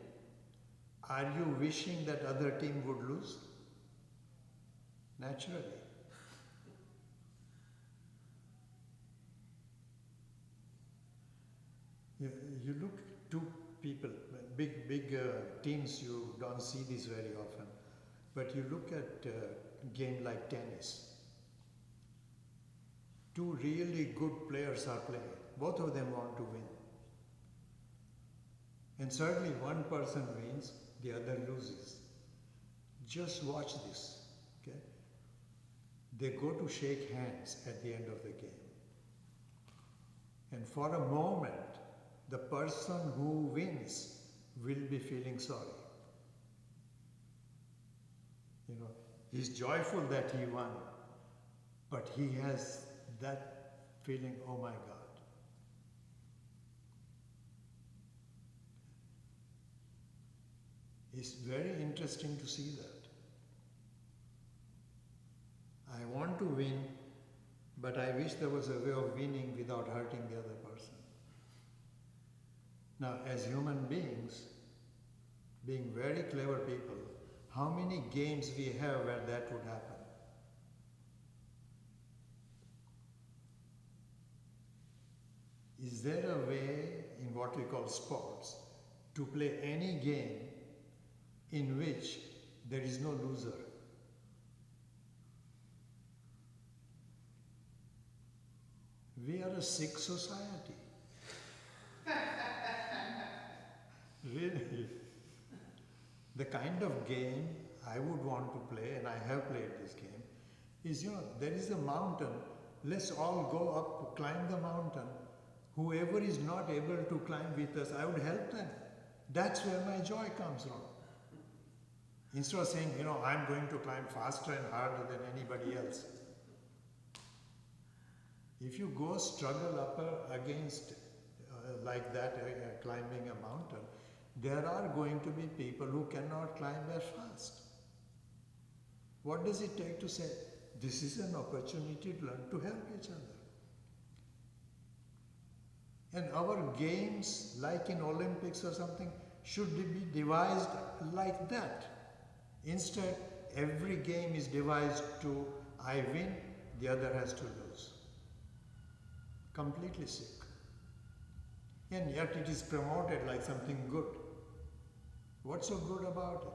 are you wishing that other team would lose? Naturally. You look two people, big teams, you don't see this very often. But you look at a game like tennis. Two really good players are playing. Both of them want to win. And certainly one person wins, the other loses. Just watch this. Okay? They go to shake hands at the end of the game. And for a moment, the person who wins will be feeling sorry. You know, he's joyful that he won, but he has that feeling, oh my God. It's very interesting to see that. I want to win, but I wish there was a way of winning without hurting the other person. Now, as human beings, being very clever people, how many games we have where that would happen? Is there a way in what we call sports to play any game in which there is no loser? We are a sick society. Really. The kind of game I would want to play, and I have played this game, is, there is a mountain. Let's all go up, climb the mountain. Whoever is not able to climb with us, I would help them. That's where my joy comes from. Instead of saying, I'm going to climb faster and harder than anybody else. If you go struggle up against like that, climbing a mountain, there are going to be people who cannot climb as fast. What does it take to say, this is an opportunity to learn to help each other? And our games, like in Olympics or something, should be devised like that. Instead, every game is devised to, I win, the other has to lose. Completely sick. And yet it is promoted like something good. What's so good about it?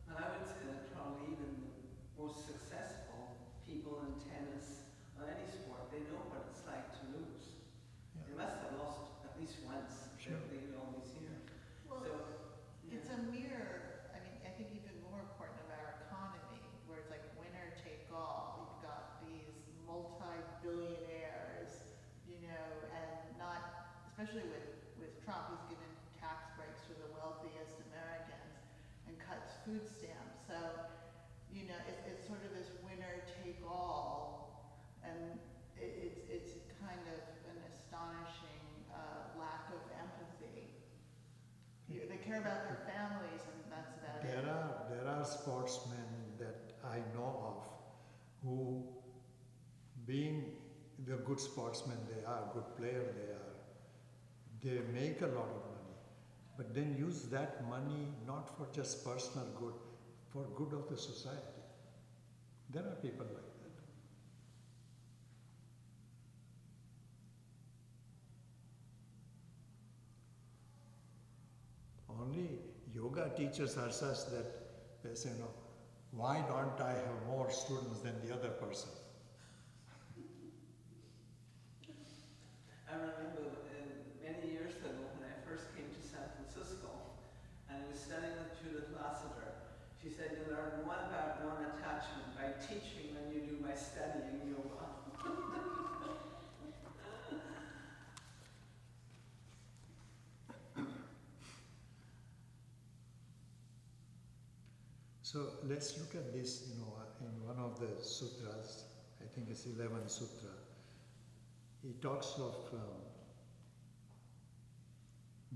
And I would say that probably even the most successful people in tennis or any sport, they know what it's like to lose. Yeah. They must have lost at least once. Sure. They've played all these years. Well, So, it's a mirror, I think even more important of our economy, where it's like winner take all. You've got these multi-billionaires, and not, especially with Trump, who's given tax breaks to the wealthiest Americans and cuts food stamps. So, it's sort of this winner take all, and it's kind of an astonishing lack of empathy. They care about their families, and that's about it. There are sportsmen that I know of who, being the good sportsmen they are, good player they make a lot of money, but then use that money not for just personal good, for good of the society. There are people like that. Only yoga teachers are such that they say, why don't I have more students than the other person? I remember many years ago when I first came to San Francisco and I was studying with Judith Lassiter. She said, you learn more about non-attachment by teaching than you do by studying yoga. So let's look at this, in one of the sutras, I think it's 11th sutra. He talks of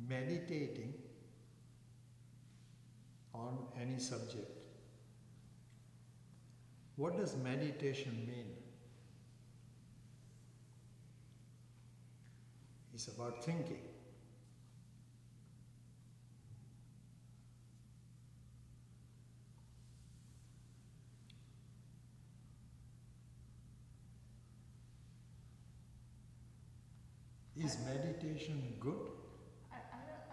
meditating on any subject. What does meditation mean? It's about thinking. Is meditation good?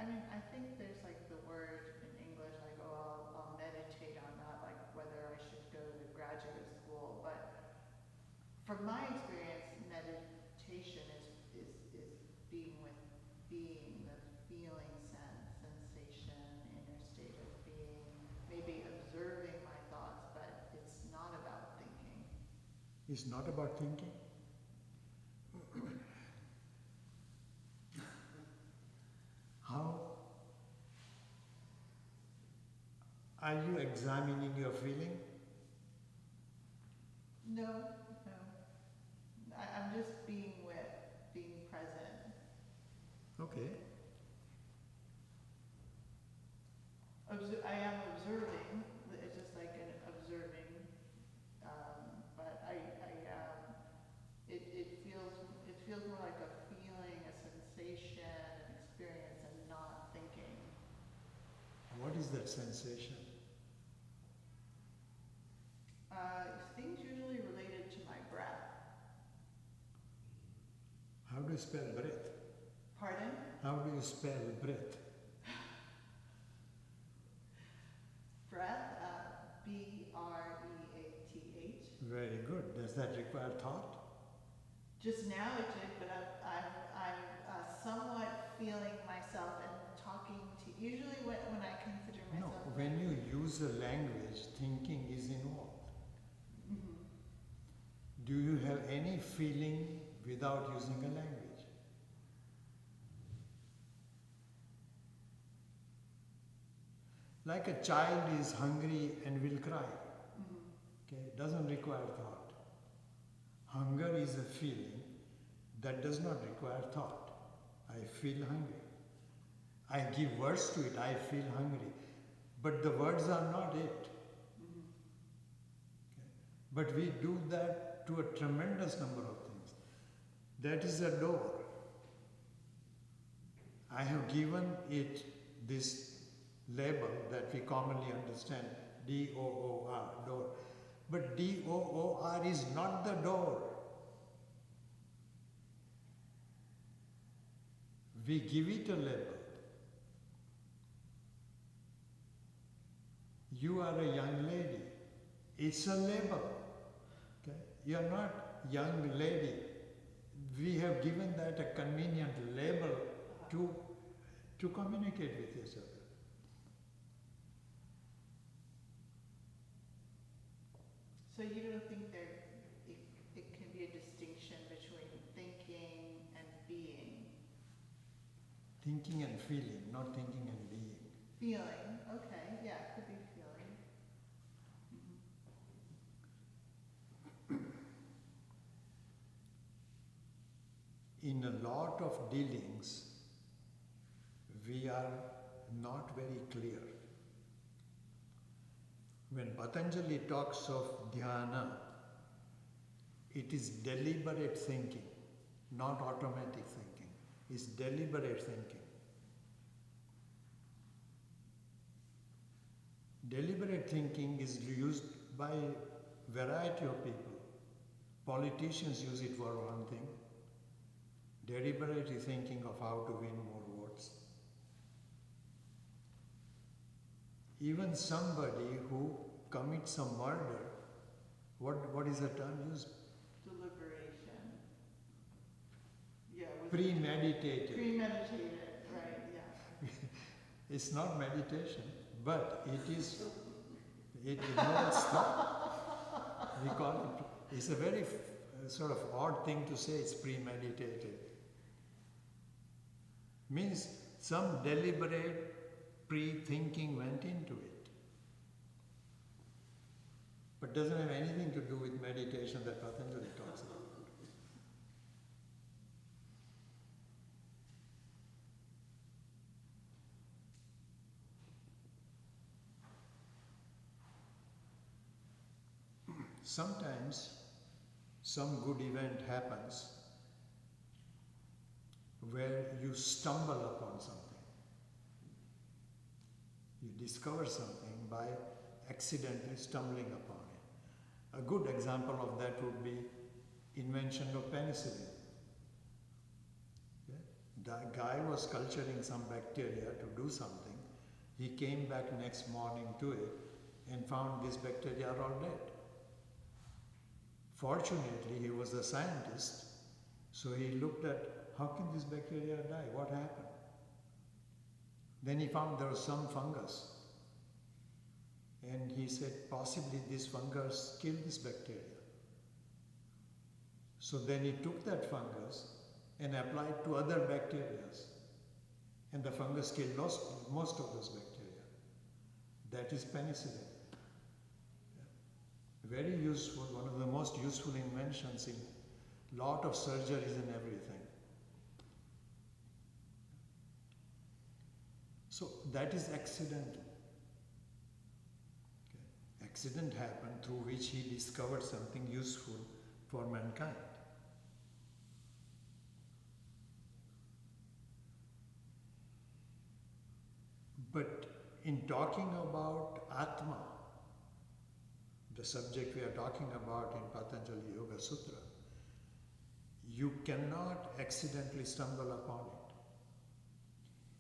I think there's like the word in English, like, oh, I'll meditate on that, like whether I should go to graduate school. But from my experience, meditation is being with being, the feeling sense, sensation, inner state of being, maybe observing my thoughts, but it's not about thinking. It's not about thinking? How are you examining your feeling? No. I'm just being with, being present. Okay. I am observing. It's just like an observing, but it feels more like a feeling, a sensation, an experience, and not thinking. What is that sensation? Things usually related to my breath. How do you spell breath? Pardon? How do you spell breath? Breath, B-R-E-A-T-H. Very good. Does that require thought? Just now it did, but I'm somewhat feeling myself and talking to. Usually when I consider No, myself. when you use a language, thinking is involved. Mhm. Do you have any feeling without using a language? Like a child is hungry and will cry. Mhm. Okay, it doesn't require thought. Hunger is a feeling that does not require thought. I feel hungry. I give words to it, I feel hungry. But the words are not it. Mhm. Okay? But we do that to a tremendous number of things. That is a door. I have given it this label that we commonly understand, D-O-O-R, door. But D-O-O-R is not the door. We give it a label. You are a young lady. It's a label. Okay? You are not young lady. We have given that a convenient label to communicate with each other. So you don't think it can be a distinction between thinking and being? Thinking and feeling, not thinking and being. Feeling, okay, yeah, it could be feeling. In a lot of dealings, we are not very clear. When Patanjali talks of dhyana, it is deliberate thinking, not automatic thinking. It's deliberate thinking. Deliberate thinking is used by a variety of people. Politicians use it for one thing. Deliberately thinking of how to win more votes. Even somebody who commit some murder, what is the term used? Deliberation. Yeah. Was it Premeditated. premeditated, right, yeah. It's not meditation, but it involves thought. We call it, it's a very sort of odd thing to say it's premeditated. Means some deliberate pre-thinking went into it. But doesn't have anything to do with meditation that Patanjali talks about. Sometimes some good event happens where you stumble upon something. You discover something by accidentally stumbling upon it. A good example of that would be invention of penicillin. Okay? The guy was culturing some bacteria to do something. He came back next morning to it and found these bacteria are all dead. Fortunately, he was a scientist, so he looked at how can these bacteria die? What happened? Then he found there was some fungus. And he said, possibly this fungus killed this bacteria. So then he took that fungus and applied to other bacteria. And the fungus killed most of those bacteria. That is penicillin. Very useful, one of the most useful inventions in lot of surgeries and everything. So that is accidental. Okay. Accident happened through which he discovered something useful for mankind. But in talking about Atma, the subject we are talking about in Patanjali Yoga Sutra, you cannot accidentally stumble upon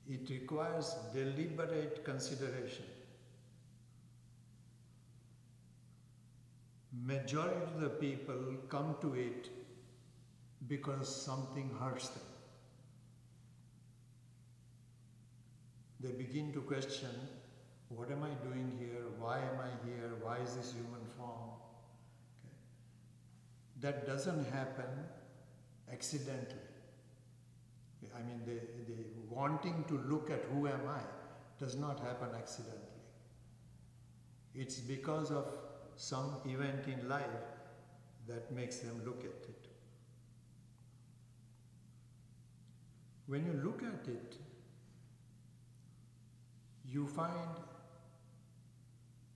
it. It requires deliberate consideration. Majority of the people come to it because something hurts them. They begin to question, what am I doing here? Why am I here? Why is this human form? Okay. That doesn't happen accidentally. I mean, the wanting to look at who am I does not happen accidentally. It's because of some event in life that makes them look at it. When you look at it, you find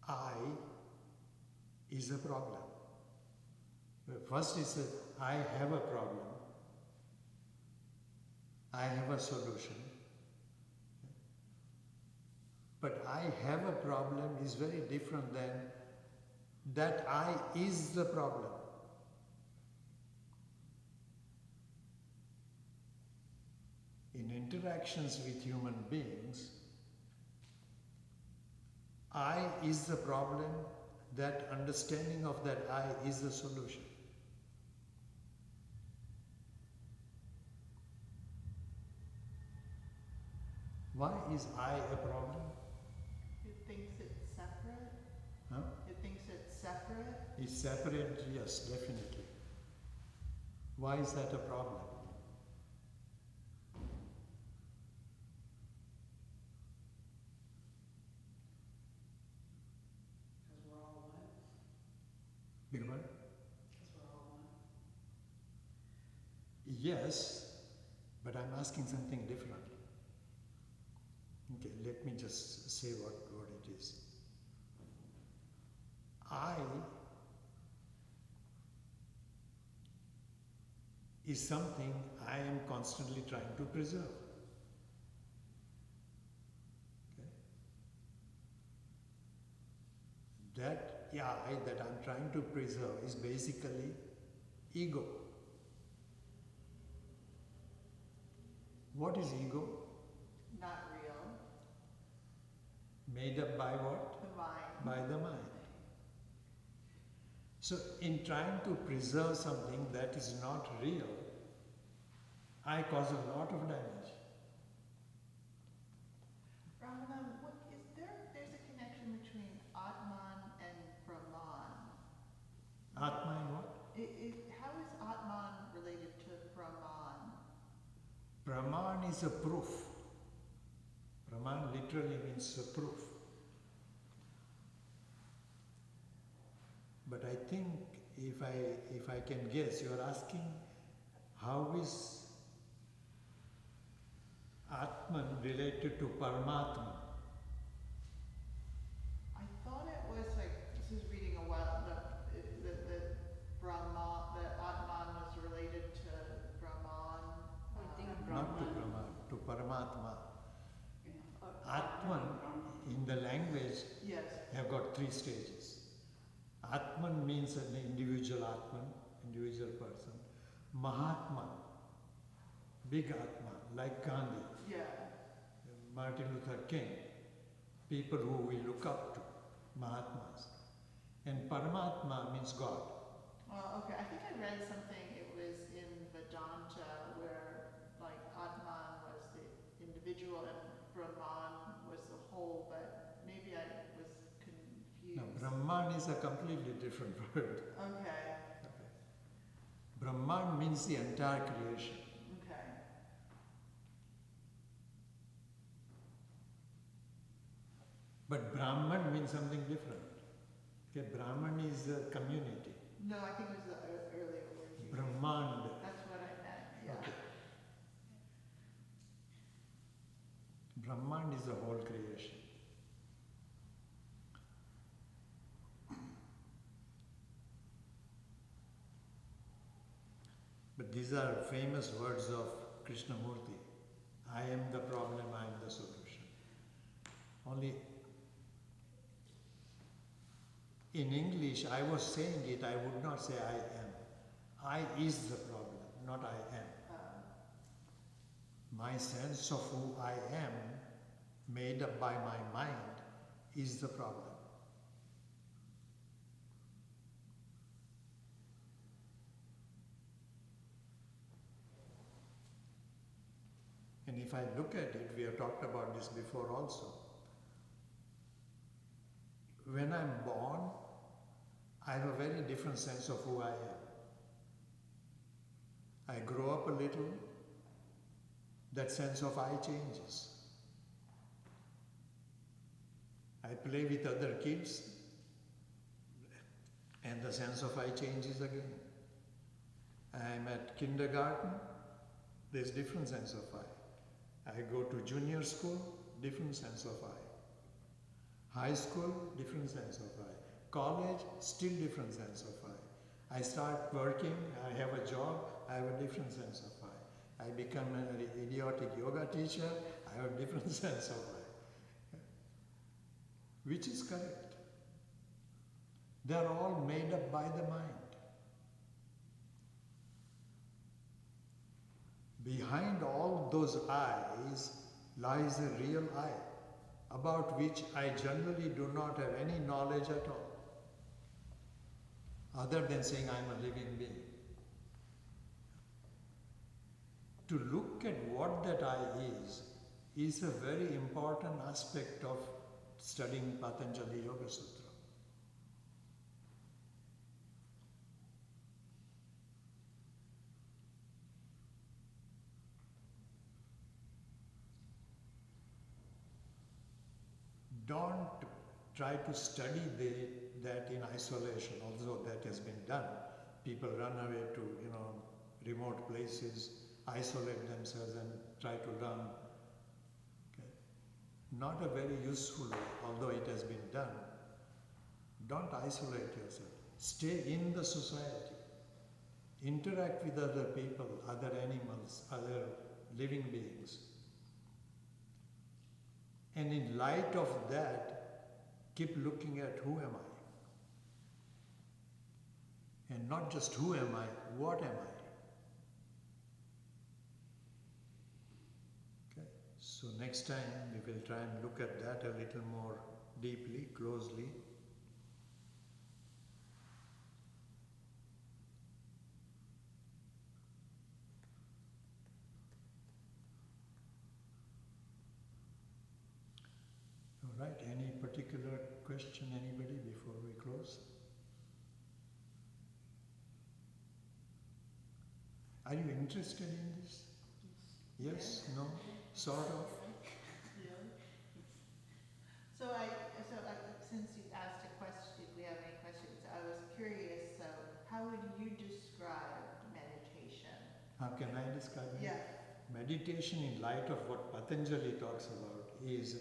I is a problem. First is that I have a problem. I have a solution. But I have a problem is very different than that I is the problem. In interactions with human beings, I is the problem, that understanding of that I is the solution. Why is I a problem? It thinks it's separate? Huh? It thinks it's separate? It's separate, yes, definitely. Why is that a problem? Because we're all one. Big one? Because we're all one. Yes, but I'm asking something different. Okay, let me just say what it is. I is something I am constantly trying to preserve. Okay? That I that I'm trying to preserve is basically ego. What is ego? Not real. Made up by what? The mind. By the mind. So in trying to preserve something that is not real, I cause a lot of damage. Ramanand, what is there's a connection between Atman and Brahman. Atma and what? How is Atman related to Brahman? Praman is a proof. Praman literally means a proof. But I think if I can guess, you are asking how is Atman related to Paramatman? I thought it was like, this is reading a while, that Brahma, that Atman was related to Brahman. I think Not to Brahman. Brahman, to Paramatma. Yeah. Atman in the language Yes. have got 3 stages. Atman means an individual Atman, individual person. Mahatma, big Atma, like Gandhi, Yeah. Martin Luther King, people who we look up to, Mahatmas. And Paramatma means God. Okay, I think I read something, it was in Vedanta, where like Atman was the individual and Brahman was the whole, but maybe I was confused. Now, Brahman is a completely different word. Okay, Brahman means the entire creation. okay. But Brahman means something different. Okay, Brahman is a community. No, I think it was the earlier word you used. Brahmand. That's what I meant, yeah. Okay. Brahmand is the whole creation. But these are famous words of Krishnamurti. I am the problem, I am the solution. Only in English, I was saying it, I would not say I am. I is the problem, not I am. My sense of who I am, made up by my mind, is the problem. And if I look at it, we have talked about this before also. When I'm born, I have a very different sense of who I am. I grow up a little, that sense of I changes. I play with other kids, and the sense of I changes again. I'm at kindergarten, there's different sense of I. I go to junior school, different sense of I. High school, different sense of I. College, still different sense of I. I start working, I have a job, I have a different sense of I. I become an idiotic yoga teacher, I have a different sense of I. Which is correct. They are all made up by the mind. Behind all those I's lies a real I, about which I generally do not have any knowledge at all, other than saying I'm a living being. To look at what that I is a very important aspect of studying Patanjali Yoga Sutra. Don't try to study that in isolation, although that has been done. People run away to, remote places, isolate themselves and try to learn. Okay. Not a very useful way, although it has been done. Don't isolate yourself. Stay in the society. Interact with other people, other animals, other living beings. And in light of that, keep looking at who am I? And not just who am I, what am I? Okay. So next time we will try and look at that a little more deeply, closely. Right, any particular question, anybody, before we close? Are you interested in this? Yes? No? Sort of? Yeah. Since you asked a question, if we have any questions, I was curious, so how would you describe meditation? How can I describe it? Yeah. Meditation, in light of what Patanjali talks about, is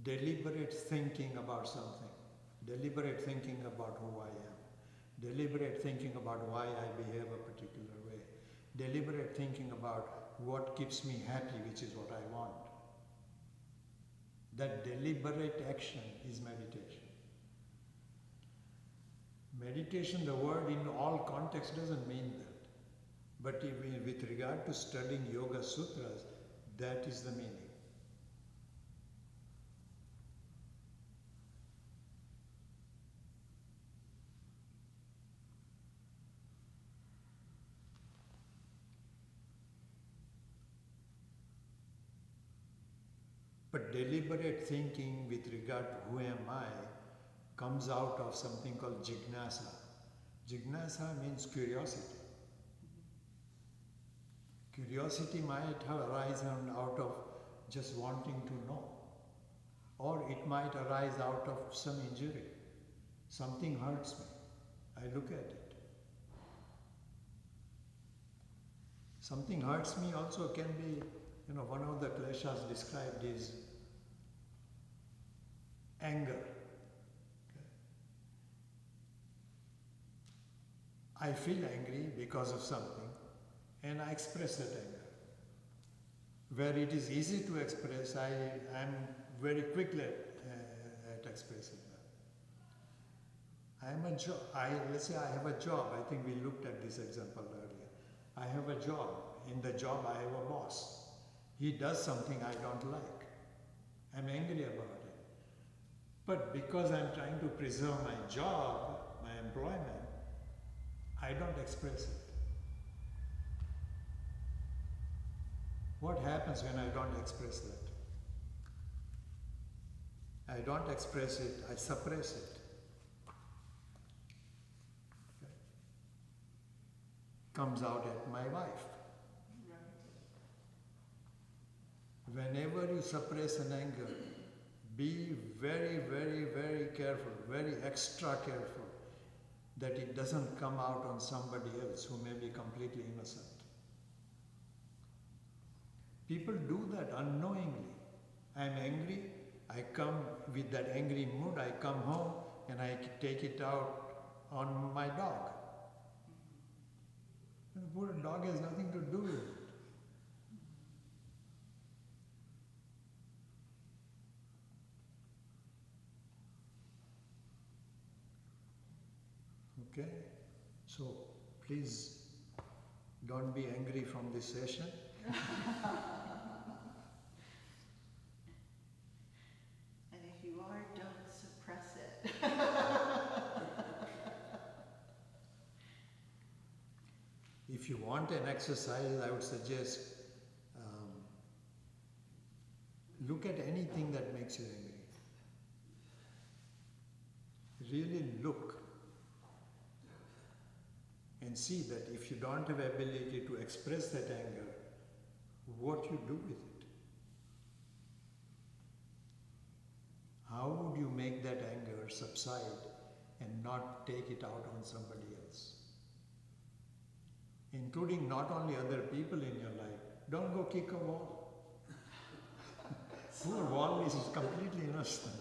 deliberate thinking about something, deliberate thinking about who I am, deliberate thinking about why I behave a particular way, deliberate thinking about what keeps me happy, which is what I want. That deliberate action is meditation. Meditation, the word in all contexts doesn't mean that. But with regard to studying Yoga Sutras, that is the meaning. But deliberate thinking with regard to who am I comes out of something called jignasa. Jignasa means curiosity. Curiosity might have arisen out of just wanting to know, or it might arise out of some injury. Something hurts me. I look at it. Something hurts me also can be, one of the kleshas described is anger. Okay. I feel angry because of something and I express that anger. Where it is easy to express, I am very quick at expressing that. Let's say I have a job. I think we looked at this example earlier. I have a job. In the job, I have a boss. He does something I don't like. I'm angry about it. But because I'm trying to preserve my job, my employment, I don't express it. What happens when I don't express that? I don't express it, I suppress it. Okay. Comes out at my wife. Whenever you suppress an anger, be very, very, very careful, very extra careful that it doesn't come out on somebody else who may be completely innocent. People do that unknowingly. I'm angry, I come with that angry mood, I come home and I take it out on my dog. The poor dog has nothing to do with it. Okay? So, please don't be angry from this session. And if you are, don't suppress it. If you want an exercise, I would suggest look at anything that makes you angry. Really look and see that if you don't have ability to express that anger, what you do with it. How would you make that anger subside and not take it out on somebody else? Including not only other people in your life. Don't go kick a wall. Poor wall is completely innocent.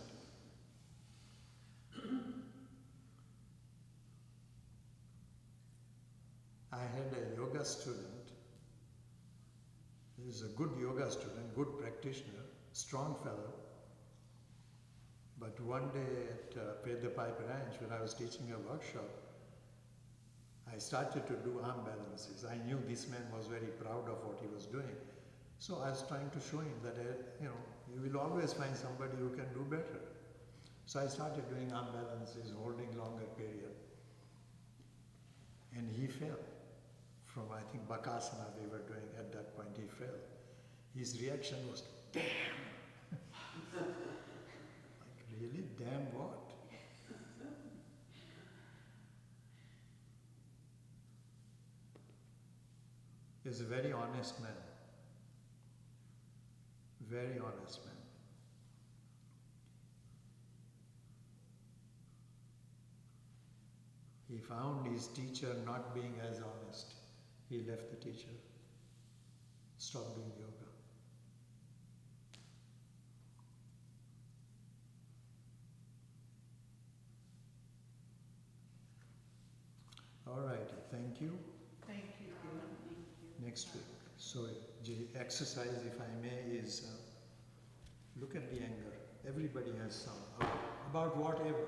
I had a yoga student. He is a good yoga student, good practitioner, strong fellow. But one day at Pay the Pipe Ranch, when I was teaching a workshop, I started to do arm balances. I knew this man was very proud of what he was doing. So I was trying to show him that, you will always find somebody who can do better. So I started doing arm balances, holding longer period. And he fell. From, I think, Bakasana we were doing at that point, he fell. His reaction was, damn! Like Really? Damn what? He's a very honest man. Very honest man. He found his teacher not being as honest. He left the teacher, stopped doing yoga. All right, thank you. Thank you, Roman. Next week. So, the exercise, if I may, is look at the anger. Everybody has some, about whatever.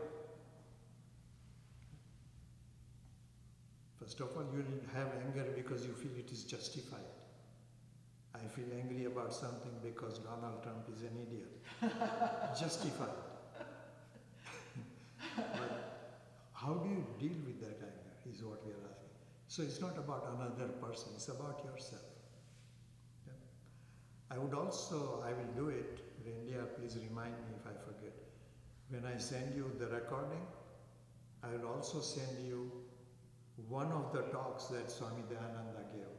First of all, you have anger because you feel it is justified. I feel angry about something because Donald Trump is an idiot. Justified. But how do you deal with that anger is what we are asking. So it's not about another person, it's about yourself. Yeah. I will do it. Andrea, please remind me if I forget. When I send you the recording, I will also send you one of the talks that Swami Dayananda gave.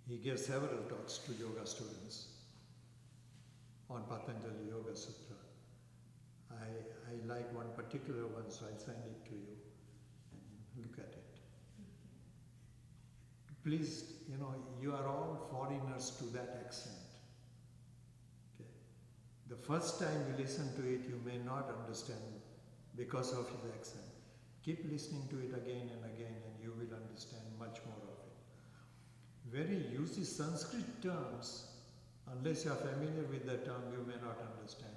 He gave several talks to yoga students on Patanjali Yoga Sutra. I like one particular one, so I'll send it to you and look at it. Please, you are all foreigners to that accent. Okay. The first time you listen to it, you may not understand because of his accent. Keep listening to it again and again and you will understand much more of it. Where he uses Sanskrit terms, unless you are familiar with the term, you may not understand.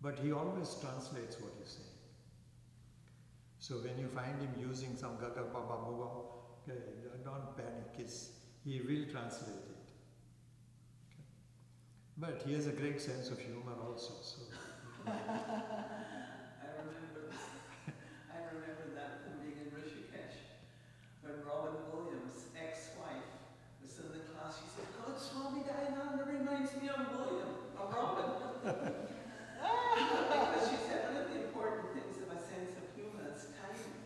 But he always translates what he's saying. So when you find him using some gaga baba muga, okay, don't panic, he will translate it. Okay. But he has a great sense of humor also. So. I remember that from being in Rishikesh, when Robin Williams' ex-wife was in the class. She said, "God, Swami Dayananda reminds me of Robin." Because she said one of the important things of a sense of humor is timing.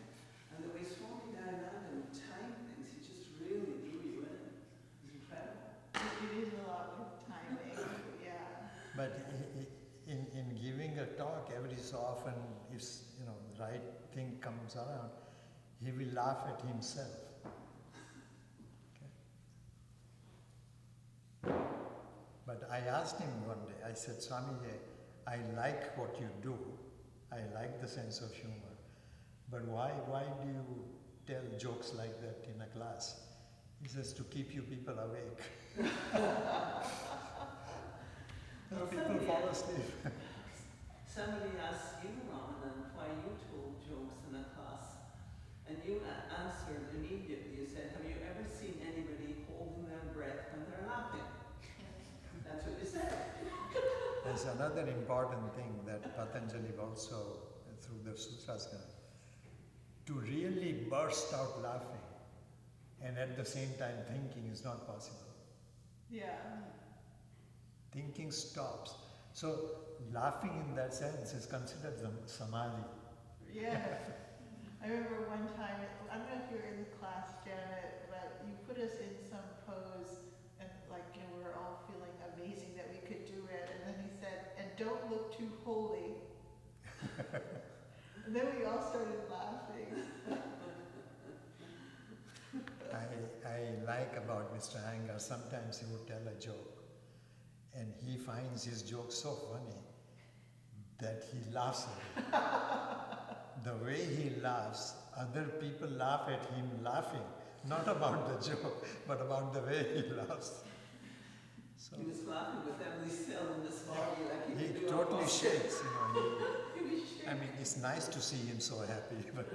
And the way Swami Dayananda would time things, he just really drew you in. It was incredible. It is a lot of timing, yeah. But in giving a talk, every so often, if the right thing comes around, he will laugh at himself. Okay. But I asked him one day, I said, "Swami, I like what you do. I like the sense of humor. But why do you tell jokes like that in a class?" He says, "To keep you people awake." People fall asleep. Somebody asked you, Ramanand, why you told jokes in a class. And you answered immediately. You said, "Have you ever seen anybody holding their breath when they're laughing?" That's what you said. There's another important thing that Patanjali also, through the Sutras, to really burst out laughing and at the same time thinking is not possible. Yeah. Thinking stops. So laughing in that sense is considered samadhi. Yeah. I remember one time, I don't know if you were in the class, Janet, but you put us in some pose and we were all feeling amazing that we could do it. And then he said, "And don't look too holy." And then we all started laughing. I like about Mr. Iyengar, sometimes he would tell a joke and he finds his joke so funny that he laughs at it. The way he laughs, other people laugh at him laughing, not about the joke, but about the way he laughs. So He was laughing with every cell in this body like he could he do totally almost. shakes, He was shaking. I mean, it's nice to see him so happy, but